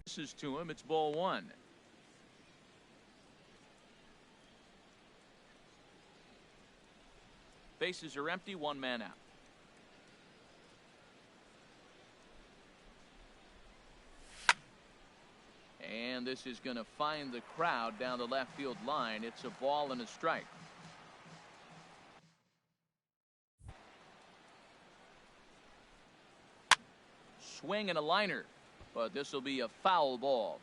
Misses to him. It's ball 1. Bases are empty, 1 man out. And this is going to find the crowd down the left field line. It's a ball and a strike. Swing and a liner, but this will be a foul ball.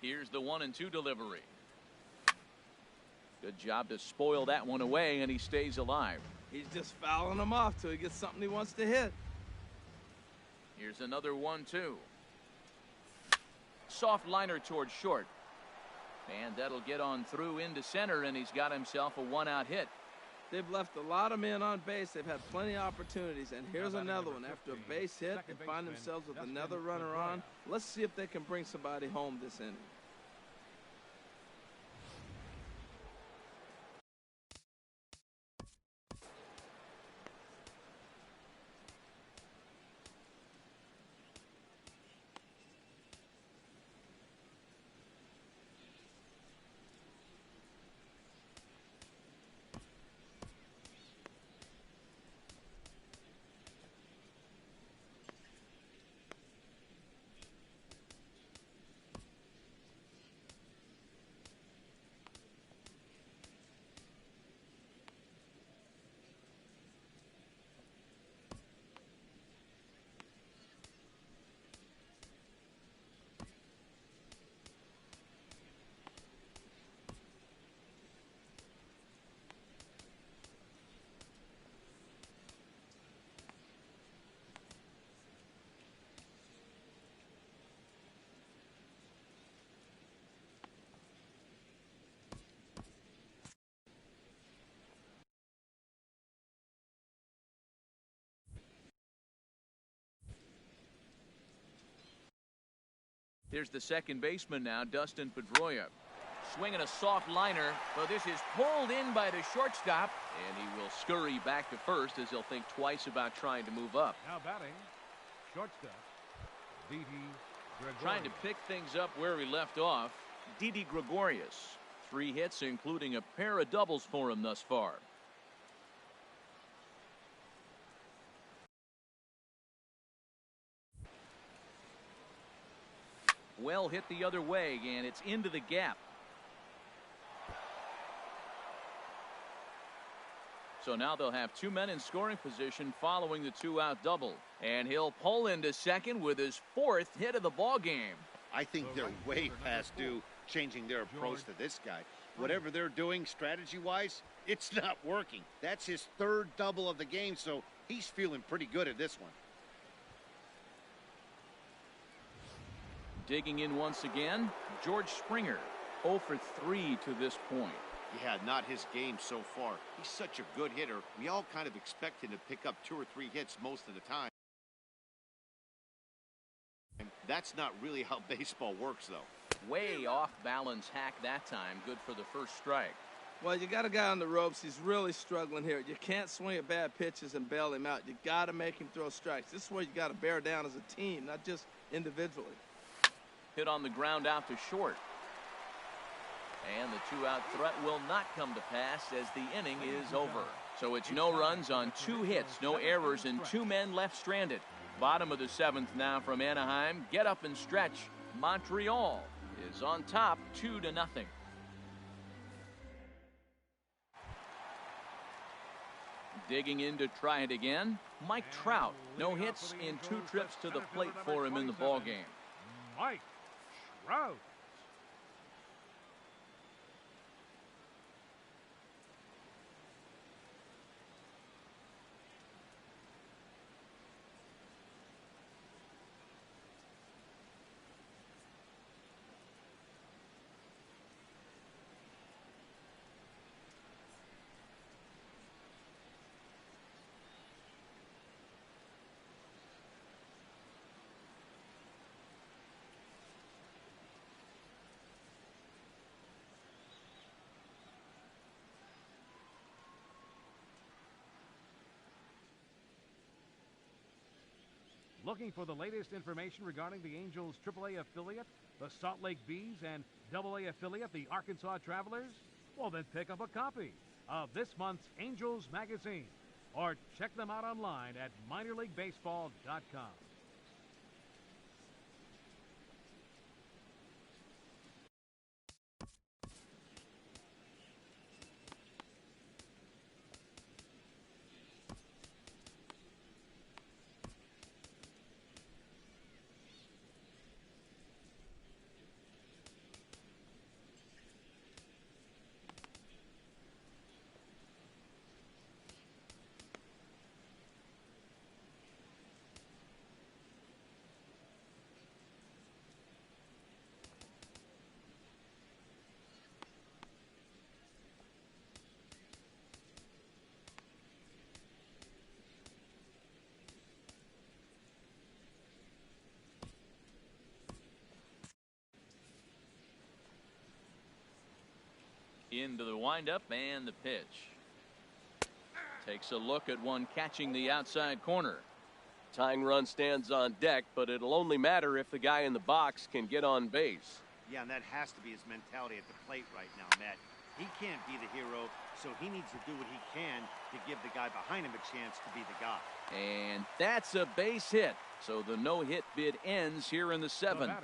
Here's the 1-2 delivery. Good job to spoil that one away, and he stays alive. He's just fouling them off till he gets something he wants to hit. Here's another 1-2. Soft liner towards short. And that'll get on through into center, and he's got himself a 1-out hit. They've left a lot of men on base. They've had plenty of opportunities, and here's another one. After a base hit, they find themselves with another runner on. Let's see if they can bring somebody home this inning. Here's the second baseman now, Dustin Pedroia. Swinging a soft liner. Well, this is pulled in by the shortstop, and he will scurry back to first as he'll think twice about trying to move up. Now batting, shortstop, Didi Gregorius. Trying to pick things up where he left off, Didi Gregorius. 3 hits, including a pair of doubles for him thus far. Well hit the other way, and it's into the gap. So now they'll have 2 men in scoring position following the 2-out double. And he'll pull into second with his 4th hit of the ball game. I think they're way past due changing their approach to this guy. Whatever they're doing strategy-wise, it's not working. That's his 3rd double of the game, so he's feeling pretty good at this one. Digging in once again, George Springer, 0 for 3 to this point. Yeah, not his game so far. He's such a good hitter. We all kind of expect him to pick up 2 or 3 hits most of the time. And that's not really how baseball works, though. Way off balance hack that time. Good for the first strike. Well, you got a guy on the ropes. He's really struggling here. You can't swing at bad pitches and bail him out. You got to make him throw strikes. This is where you got to bear down as a team, not just individually. Hit on the ground out to short. And the 2-out threat will not come to pass as the inning is over. So it's no runs on 2 hits, no errors, and 2 men left stranded. Bottom of the 7th now from Anaheim. Get up and stretch. Montreal is on top 2-0. Digging in to try it again, Mike Trout. No hits in 2 trips to the plate for him in the ballgame. Mike Trout. Looking for the latest information regarding the Angels AAA affiliate, the Salt Lake Bees, and AA affiliate, the Arkansas Travelers? Well, then pick up a copy of this month's Angels magazine or check them out online at minorleaguebaseball.com. Into the windup and the pitch. Takes a look at one catching the outside corner. Tying run stands on deck, but it'll only matter if the guy in the box can get on base. Yeah, and that has to be his mentality at the plate right now, Matt. He can't be the hero, so he needs to do what he can to give the guy behind him a chance to be the guy. And that's a base hit. So the no-hit bid ends here in the 7th.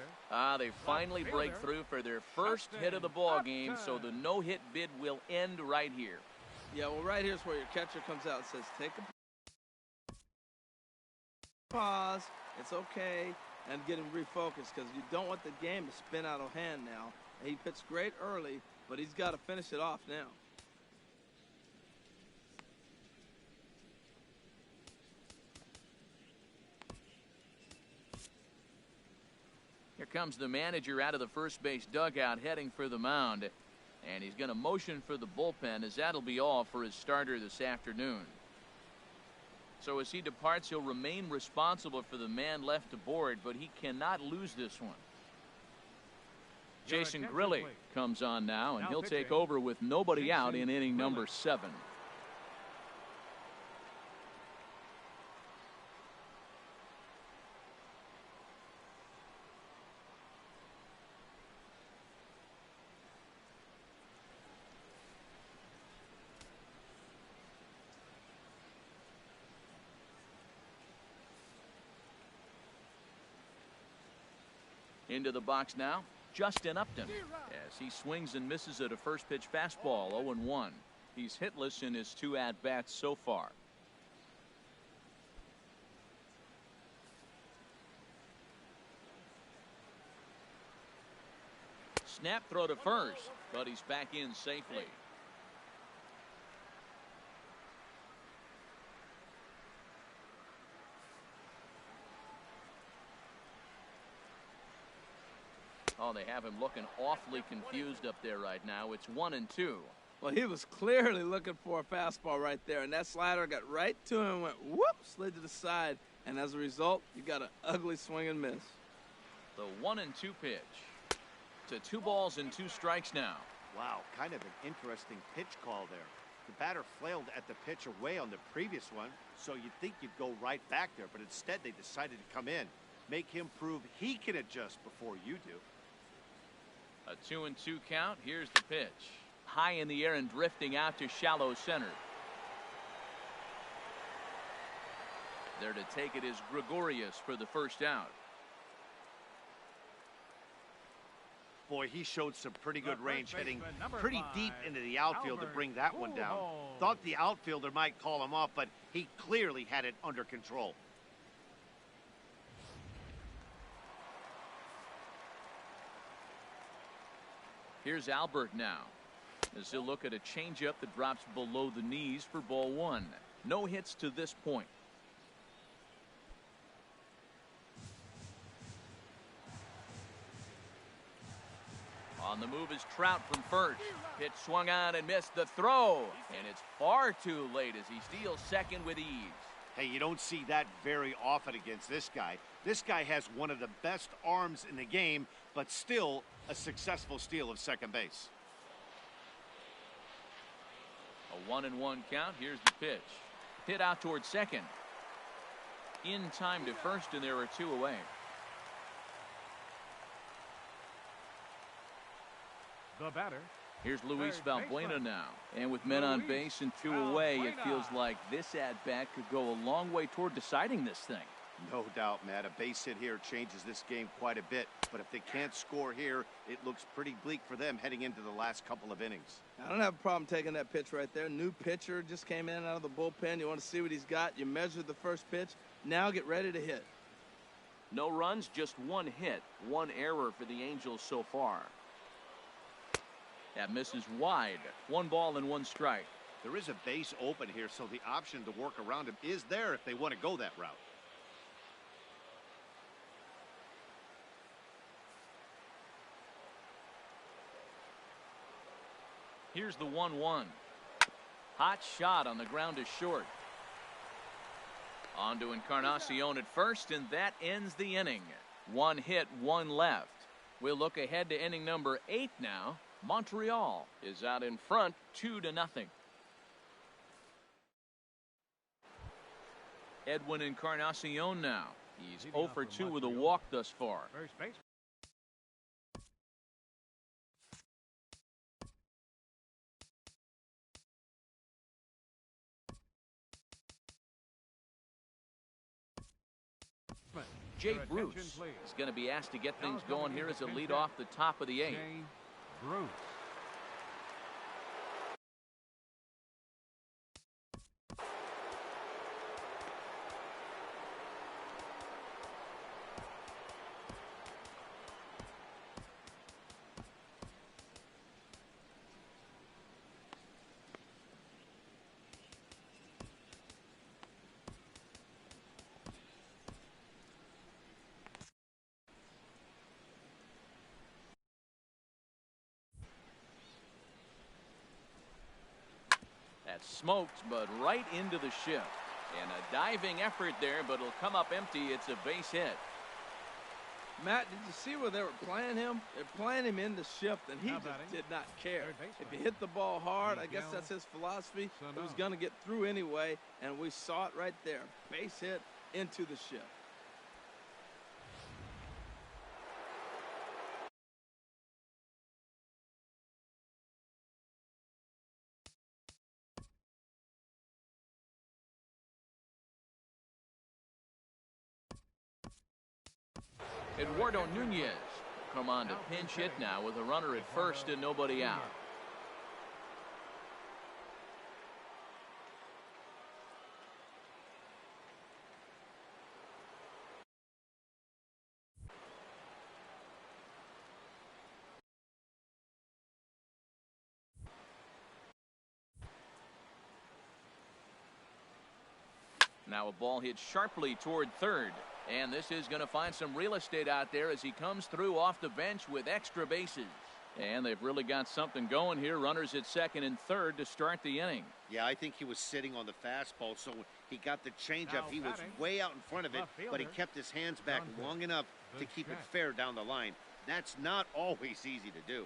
They finally break through for their first hit of the ball game, so the no-hit bid will end right here. Yeah, well, right here's where your catcher comes out and says, take a pause, it's okay, and get him refocused, because you don't want the game to spin out of hand now. He pitched great early, but he's got to finish it off now. Here comes the manager out of the first base dugout heading for the mound. And he's going to motion for the bullpen, as that'll be all for his starter this afternoon. So as he departs, he'll remain responsible for the man left aboard, but he cannot lose this one. Jason Grilli comes on now, and he'll take over with nobody out in inning number 7. Into the box now, Justin Upton, as he swings and misses at a first pitch fastball, 0-1. He's hitless in his 2 at-bats so far. Snap throw to first, but he's back in safely. Oh, they have him looking awfully confused up there right now. It's 1-2. Well, he was clearly looking for a fastball right there, and that slider got right to him and went whoop, slid to the side, and as a result, you got an ugly swing and miss. The 1-2 pitch. To 2 balls and 2 strikes now. Wow, kind of an interesting pitch call there. The batter flailed at the pitch away on the previous one, so you'd think you'd go right back there, but instead they decided to come in. Make him prove he can adjust before you do. A 2-2 count. Here's the pitch. High in the air and drifting out to shallow center. There to take it is Gregorius for the first out. Boy, he showed some pretty good range, hitting pretty deep into the outfield to bring that one down. Thought the outfielder might call him off, but he clearly had it under control. Here's Albert now, as he'll look at a changeup that drops below the knees for ball 1. No hits to this point. On the move is Trout from first. Pitch swung on and missed the throw, and it's far too late as he steals second with ease. Hey, you don't see that very often against this guy. This guy has one of the best arms in the game, but still a successful steal of second base. A 1-1 count. Here's the pitch. Hit out towards second. In time to first, and there are 2 away. The batter. Here's Luis Valbuena now. And with men on base and 2 away, it feels like this at-bat could go a long way toward deciding this thing. No doubt, Matt. A base hit here changes this game quite a bit. But if they can't score here, it looks pretty bleak for them heading into the last couple of innings. I don't have a problem taking that pitch right there. New pitcher just came in out of the bullpen. You want to see what he's got. You measured the first pitch. Now get ready to hit. No runs, just 1 hit. 1 error for the Angels so far. That misses wide. 1 ball and 1 strike. There is a base open here, so the option to work around him is there if they want to go that route. Here's the 1-1. Hot shot on the ground is short. On to Encarnacion at first, and that ends the inning. 1 hit, 1 left. We'll look ahead to inning number 8 now. Montreal is out in front 2-0. Edwin Encarnacion now. He's 0 for 2 with a walk thus far. First base. Jay Bruce is going to be asked to get things going here as a lead off the top of the 8th. Jay Bruce. Smoked, but right into the shift. And a diving effort there, but it'll come up empty. It's a base hit. Matt, did you see where they were playing him? They're playing him in the shift, and he just did not care. If he hit the ball hard, I guess that's his philosophy. It was going to get through anyway, and we saw it right there. Base hit into the shift. Eduardo Nunez come on to pinch hit now with a runner at first and nobody out. Now a ball hit sharply toward third. And this is going to find some real estate out there as he comes through off the bench with extra bases. And they've really got something going here. Runners at second and third to start the inning. Yeah, I think he was sitting on the fastball, so when he got the changeup, he was way out in front of it, but he kept his hands back long enough to keep it fair down the line. That's not always easy to do.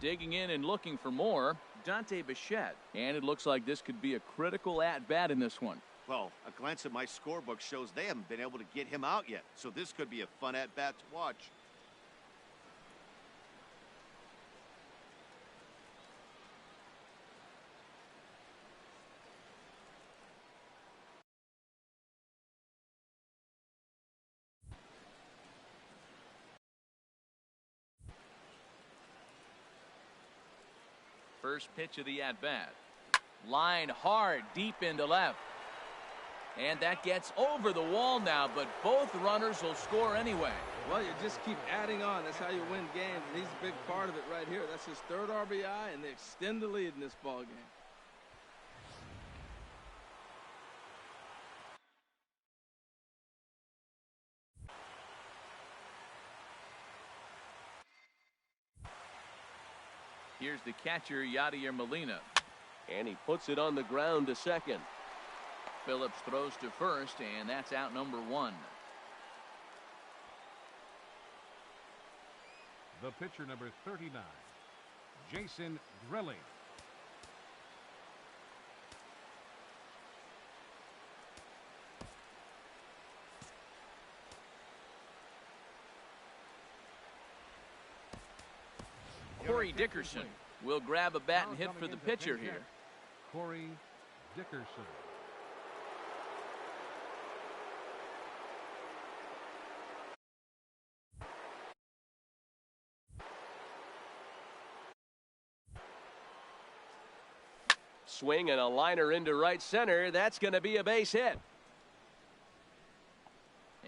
Digging in and looking for more, Dante Bichette. And it looks like this could be a critical at-bat in this one. Well, a glance at my scorebook shows they haven't been able to get him out yet, so this could be a fun at-bat to watch. First pitch of the at-bat. Line hard deep into left. And that gets over the wall now, but both runners will score anyway. Well, you just keep adding on. That's how you win games, and he's a big part of it right here. That's his third RBI, and they extend the lead in this ball game. Here's the catcher, Yadier Molina. And he puts it on the ground to second. Phillips throws to first, and that's out number 1. The pitcher, number 39, Jason Grilli. Corey Dickerson will grab a bat and hit for the pitcher here. Corey Dickerson. Swing and a liner into right center. That's going to be a base hit.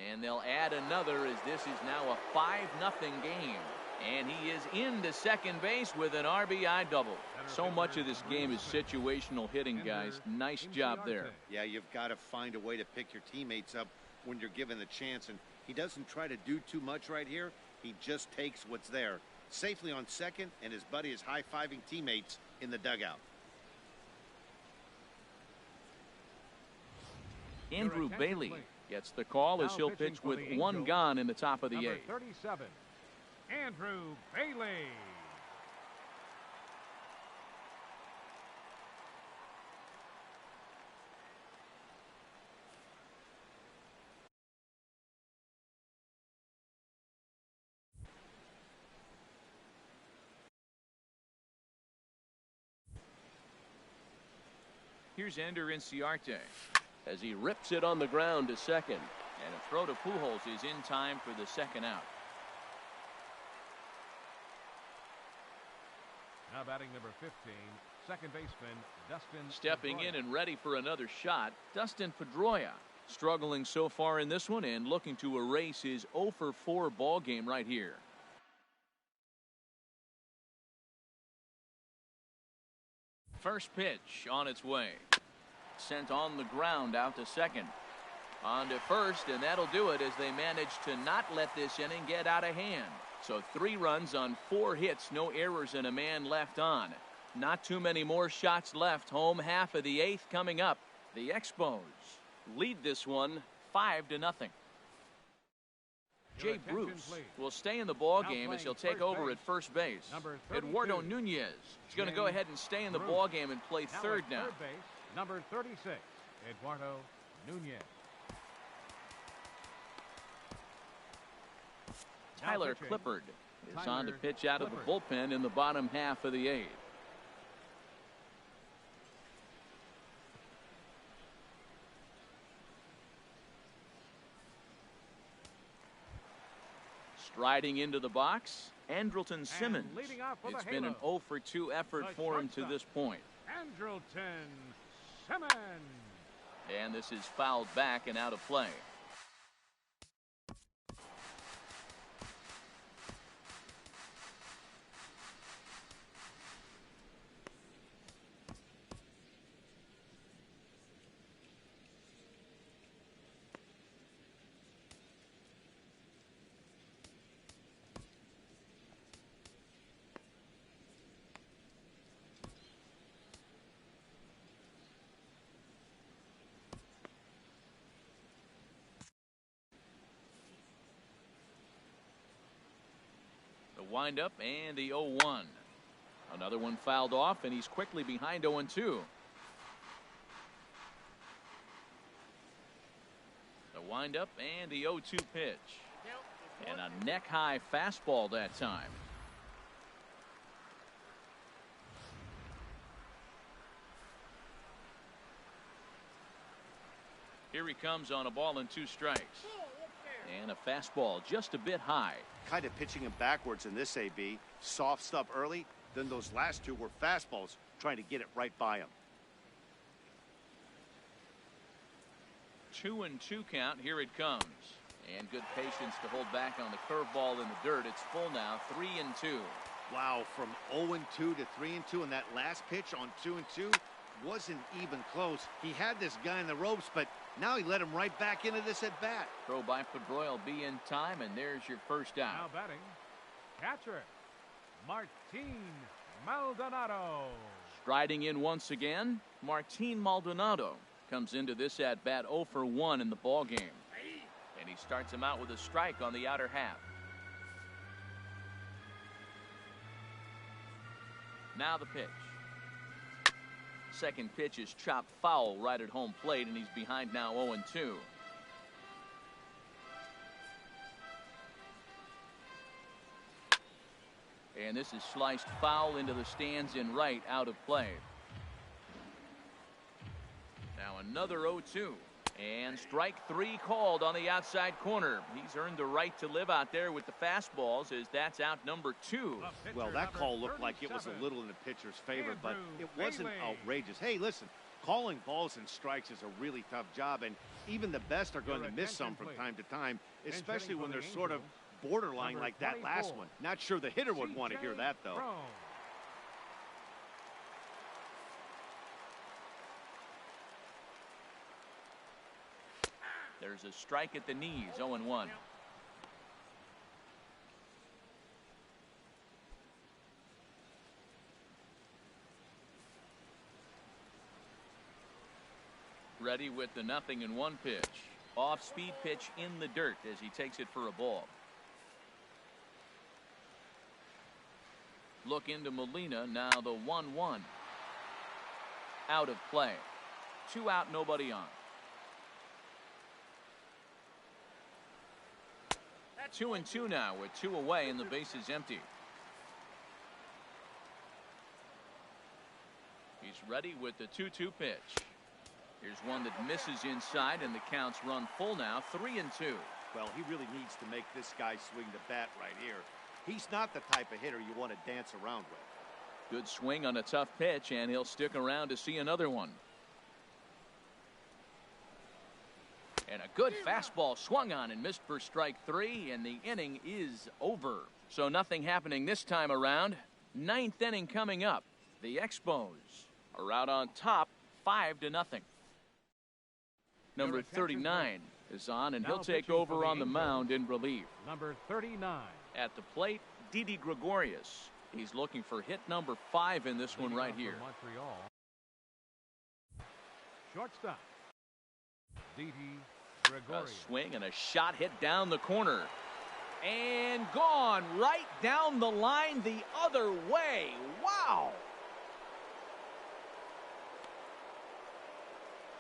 And they'll add another as this is now a 5-0 game. And he is into second base with an RBI double. So much of this game is situational hitting, guys. Nice job there. Yeah, you've got to find a way to pick your teammates up when you're given the chance. And he doesn't try to do too much right here. He just takes what's there. Safely on second, and his buddy is high-fiving teammates in the dugout. Andrew Bailey gets the call as he'll pitch with 1 gone in the top of the 8th. Number 37, Andrew Bailey. Here's Ender Inciarte. As he rips it on the ground to second. And a throw to Pujols is in time for the second out. Now batting number 15, second baseman Dustin Stepping Pedroia. in and ready for another shot, Dustin Pedroia. Struggling so far in this one and looking to erase his 0 for 4 ball game right here. First pitch on its way. Sent on the ground out to second. On to first, and that'll do it as they manage to not let this inning get out of hand. So 3 runs on 4 hits, no errors, and a man left on. Not too many more shots left. Home half of the 8th coming up. The Expos lead this one 5-0. Jay Bruce will stay in the ball game as he'll take over at first base. Eduardo Nunez is going to go ahead and stay in the ball game and play third now. Third base, number 36, Eduardo Nunez. Tyler Clippard is on to pitch out of the bullpen in the bottom half of the 8th. Striding into the box, Andrelton Simmons. It's been an 0 for 2 effort for him to this point. Andrelton Simmons. And this is fouled back and out of play. Windup and the 0-1. Another one fouled off, and he's quickly behind 0-2. The windup and the 0-2 pitch. And a neck-high fastball that time. Here he comes on a ball and 2 strikes. And a fastball just a bit high. Kind of pitching him backwards in this AB. Soft stuff early, then those last 2 were fastballs, trying to get it right by him. 2-2 count. Here it comes. And good patience to hold back on the curveball in the dirt. It's full now, 3-2. Wow, from 0-2 to 3-2, and that last pitch on 2-2 wasn't even close. He had this guy in the ropes, but now he let him right back into this at bat. Throw by Pedroia will be in time, and there's your first out. Now batting, catcher Martin Maldonado. Striding in once again, Martin Maldonado comes into this at bat 0 for 1 in the ball game. And he starts him out with a strike on the outer half. Now the pitch. Second pitch is chopped foul right at home plate, and he's behind now 0-2. And this is sliced foul into the stands in right, out of play. Now another 0-2. And strike 3 called on the outside corner. He's earned the right to live out there with the fastballs, as that's out number 2. Well, that call looked like it was a little in the pitcher's favor, but it wasn't outrageous. Hey, listen, calling balls and strikes is a really tough job, and even the best are going to miss some from time to time, especially when they're sort of borderline like that last one. Not sure the hitter would want to hear that, though. There's a strike at the knees, 0-1. Ready with the 0-1 pitch. Off-speed pitch in the dirt as he takes it for a ball. Look into Molina, now the 1-1. Out of play. 2 out, nobody on. 2-2 now with 2 away and the base is empty. He's ready with the 2-2 pitch. Here's one that misses inside, and the counts run full now, 3-2. Well, he really needs to make this guy swing the bat right here. He's not the type of hitter you want to dance around with. Good swing on a tough pitch, and he'll stick around to see another one. And a good fastball swung on and missed for strike 3, and the inning is over. So nothing happening this time around. 9th inning coming up. The Expos are out on top, 5-0. Number 39 is on, and he'll take over on the mound in relief. Number 39. At the plate, Didi Gregorius. He's looking for hit number 5 in this one right here. Montreal. Shortstop, Didi Gregorius. A swing and a shot hit down the corner. And gone right down the line the other way. Wow!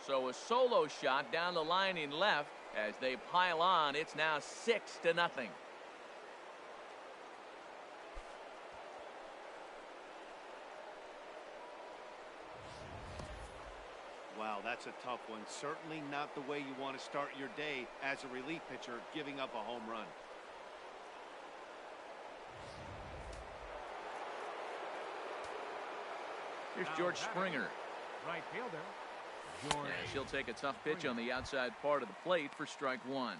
So a solo shot down the line in left. As they pile on, it's now 6-0. Wow, that's a tough one. Certainly not the way you want to start your day as a relief pitcher, giving up a home run. Here's George Springer. Right fielder. Yes, he'll take a tough pitch on the outside part of the plate for strike 1.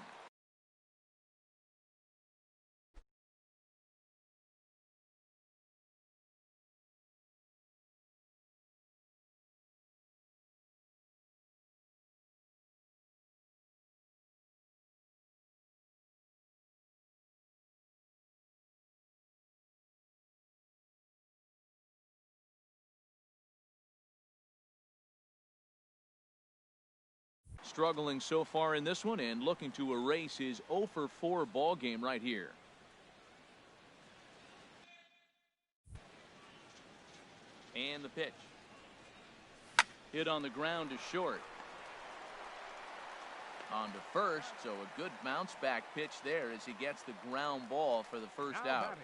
Struggling so far in this one and looking to erase his 0-for-4 ball game right here. And the pitch. Hit on the ground to short. On to first, so a good bounce back pitch there as he gets the ground ball for the first out.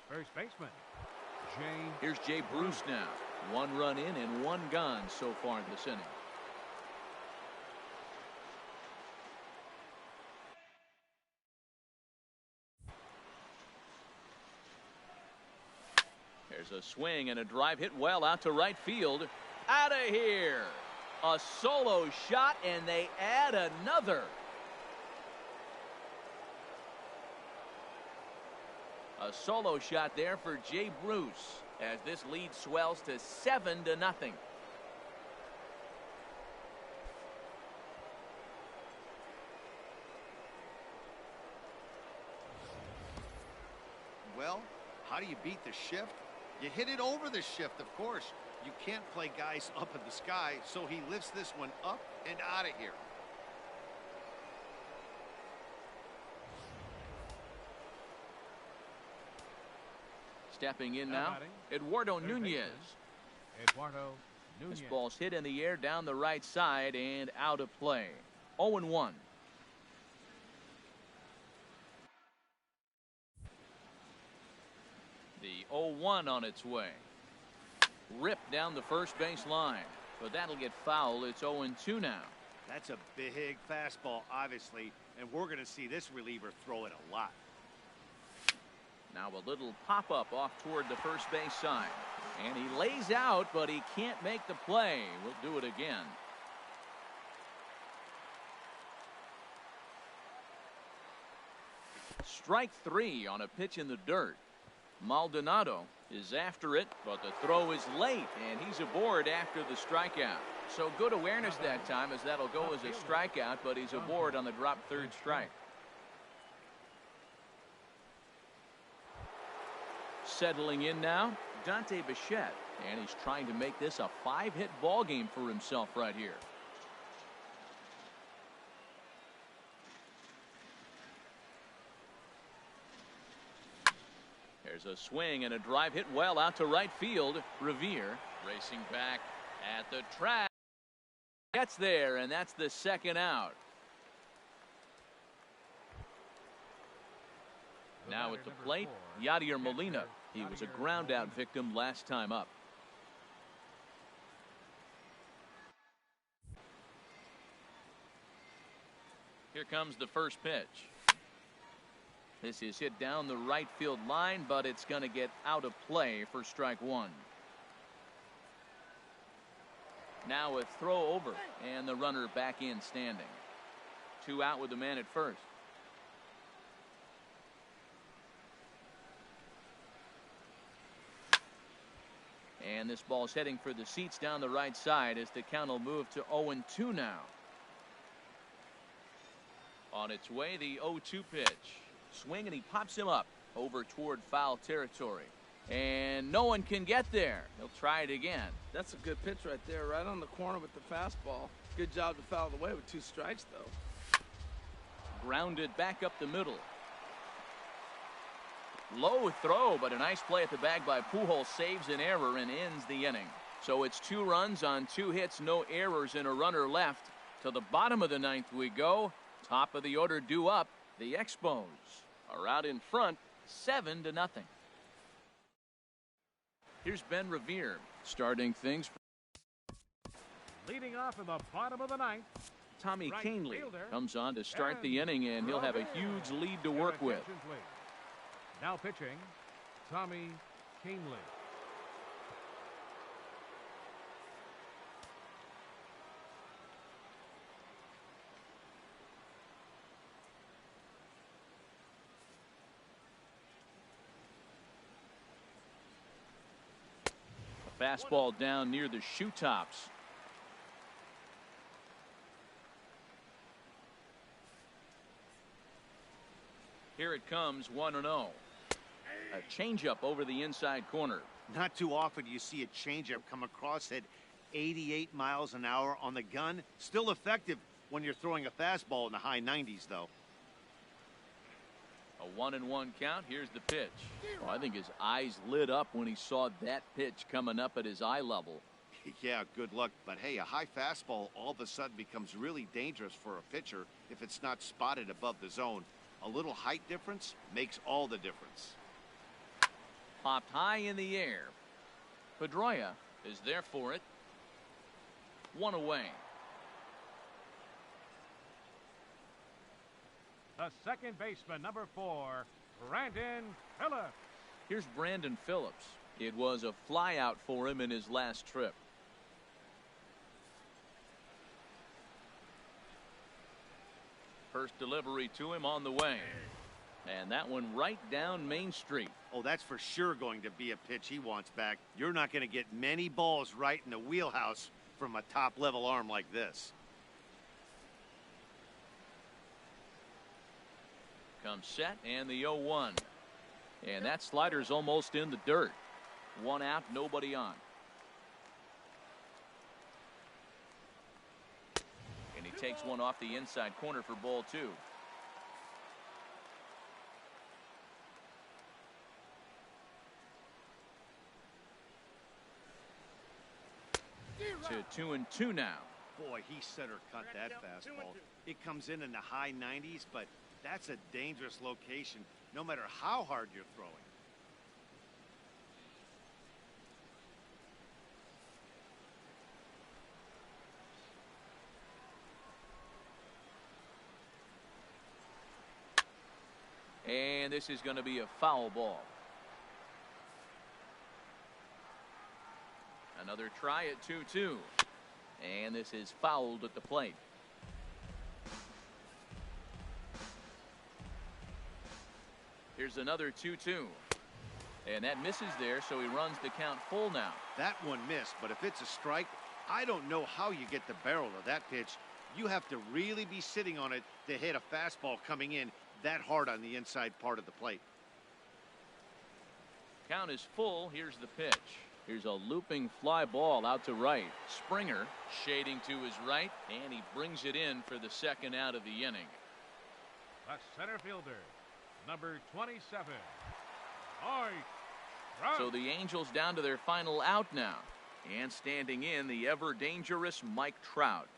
First baseman, Here's Jay Bruce now. 1 run in and 1 gone so far in this inning. There's a swing and a drive hit well out to right field. Out of here. A solo shot, and they add another. A solo shot there for Jay Bruce as this lead swells to 7-0. Well, how do you beat the shift? You hit it over the shift, of course. You can't play guys up in the sky, so he lifts this one up and out of here. Stepping in now, Eduardo Nunez. This ball's hit in the air down the right side and out of play. 0-1. The 0-1 on its way. Ripped down the first base line, but that'll get foul. It's 0-2 now. That's a big fastball, obviously, and we're going to see this reliever throw it a lot. Now a little pop-up off toward the first base side. And he lays out, but he can't make the play. We'll do it again. Strike 3 on a pitch in the dirt. Maldonado is after it, but the throw is late, and he's aboard after the strikeout. So good awareness that time, as that'll go as a strikeout, but he's aboard on the drop third strike. Settling in now, Dante Bichette, and he's trying to make this a 5-hit ball game for himself right here. There's a swing and a drive hit well out to right field. Revere racing back at the track. Gets there, and that's the second out. Now at the plate, Yadier Molina. He was a ground out victim last time up. Here comes the first pitch. This is hit down the right field line, but it's going to get out of play for strike one. Now a throw over, and the runner back in standing. 2 out with the man at first. And this ball's heading for the seats down the right side as the count will move to 0-2 now. On its way, the 0-2 pitch. Swing, and he pops him up over toward foul territory. And no one can get there. He'll try it again. That's a good pitch right there, right on the corner with the fastball. Good job to foul it away with 2 strikes, though. Grounded back up the middle. Low throw, but a nice play at the bag by Pujols, saves an error and ends the inning. So it's 2 runs on 2 hits, no errors, and a runner left. To the bottom of the 9th we go. Top of the order due up. The Expos are out in front, 7-0. Here's Ben Revere starting things. Leading off in the bottom of the 9th. Tommy Right Canely fielder. comes on to start the inning, and he'll have a huge lead to work with. Attention, please. Now pitching, Tommy Canely. A fastball down near the shoe tops. Here it comes, 1-0. A changeup over the inside corner. Not too often you see a changeup come across at 88 miles an hour on the gun. Still effective when you're throwing a fastball in the high 90s, though. A 1-1 count. Here's the pitch. Oh, I think his eyes lit up when he saw that pitch coming up at his eye level. Yeah, good luck. But hey, a high fastball all of a sudden becomes really dangerous for a pitcher if it's not spotted above the zone. A little height difference makes all the difference. Popped high in the air. Pedroia is there for it. 1 away. The second baseman, number 4, Brandon Phillips. Here's Brandon Phillips. It was a flyout for him in his last trip. First delivery to him on the way. And that one right down Main Street. Oh, that's for sure going to be a pitch he wants back. You're not going to get many balls right in the wheelhouse from a top-level arm like this. Comes set, and the 0-1. And that slider's almost in the dirt. 1 out, nobody on. And he takes one off the inside corner for ball 2. To 2-2 now. Boy, he center cut that fastball. It comes in the high 90s, but that's a dangerous location no matter how hard you're throwing. And this is going to be a foul ball. Another try at 2-2. And this is fouled at the plate. Here's another 2-2. And that misses there, so he runs the count full now. That one missed, but if it's a strike, I don't know how you get the barrel of that pitch. You have to really be sitting on it to hit a fastball coming in that hard on the inside part of the plate. Count is full. Here's the pitch. Here's a looping fly ball out to right. Springer shading to his right, and he brings it in for the second out of the inning. The center fielder, number 27, Mike Trout. So the Angels down to their final out now. And standing in, the ever-dangerous Mike Trout.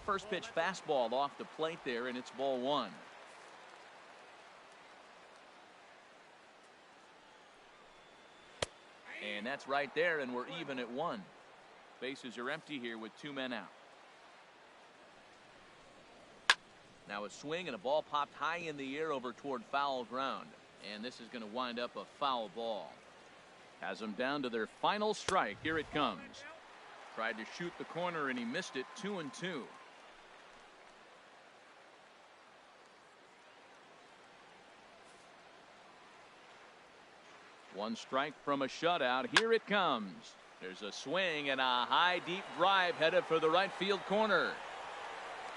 First pitch fastball off the plate there, and it's ball 1. And that's right there, and we're even at 1. Bases are empty here with 2 men out. Now a swing and a ball popped high in the air over toward foul ground. And this is going to wind up a foul ball. Has them down to their final strike. Here it comes. Tried to shoot the corner and he missed it. 2-2. One strike from a shutout. Here it comes. There's a swing and a high deep drive headed for the right field corner.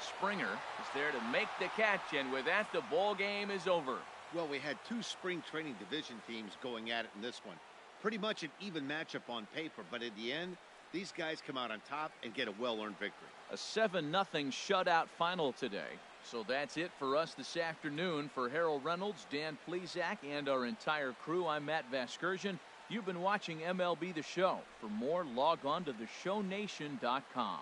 Springer is there to make the catch, and with that the ball game is over. Well, we had 2 spring training division teams going at it in this one. Pretty much an even matchup on paper, but in the end, these guys come out on top and get a well-earned victory. A 7-0 shutout final today. So that's it for us this afternoon. For Harold Reynolds, Dan Plesac, and our entire crew, I'm Matt Vasgersian. You've been watching MLB The Show. For more, log on to theshownation.com.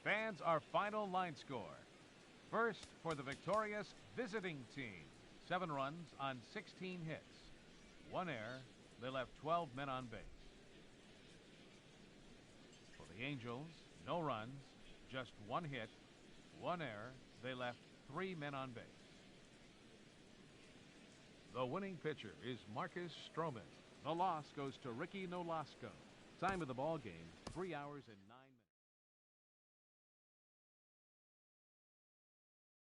Fans, our final line score. First for the victorious visiting team. 7 runs on 16 hits. 1 error. They left 12 men on base. For the Angels, no runs, just 1 hit, 1 error. They left 3 men on base. The winning pitcher is Marcus Stroman. The loss goes to Ricky Nolasco. Time of the ball game, 3 hours and 9.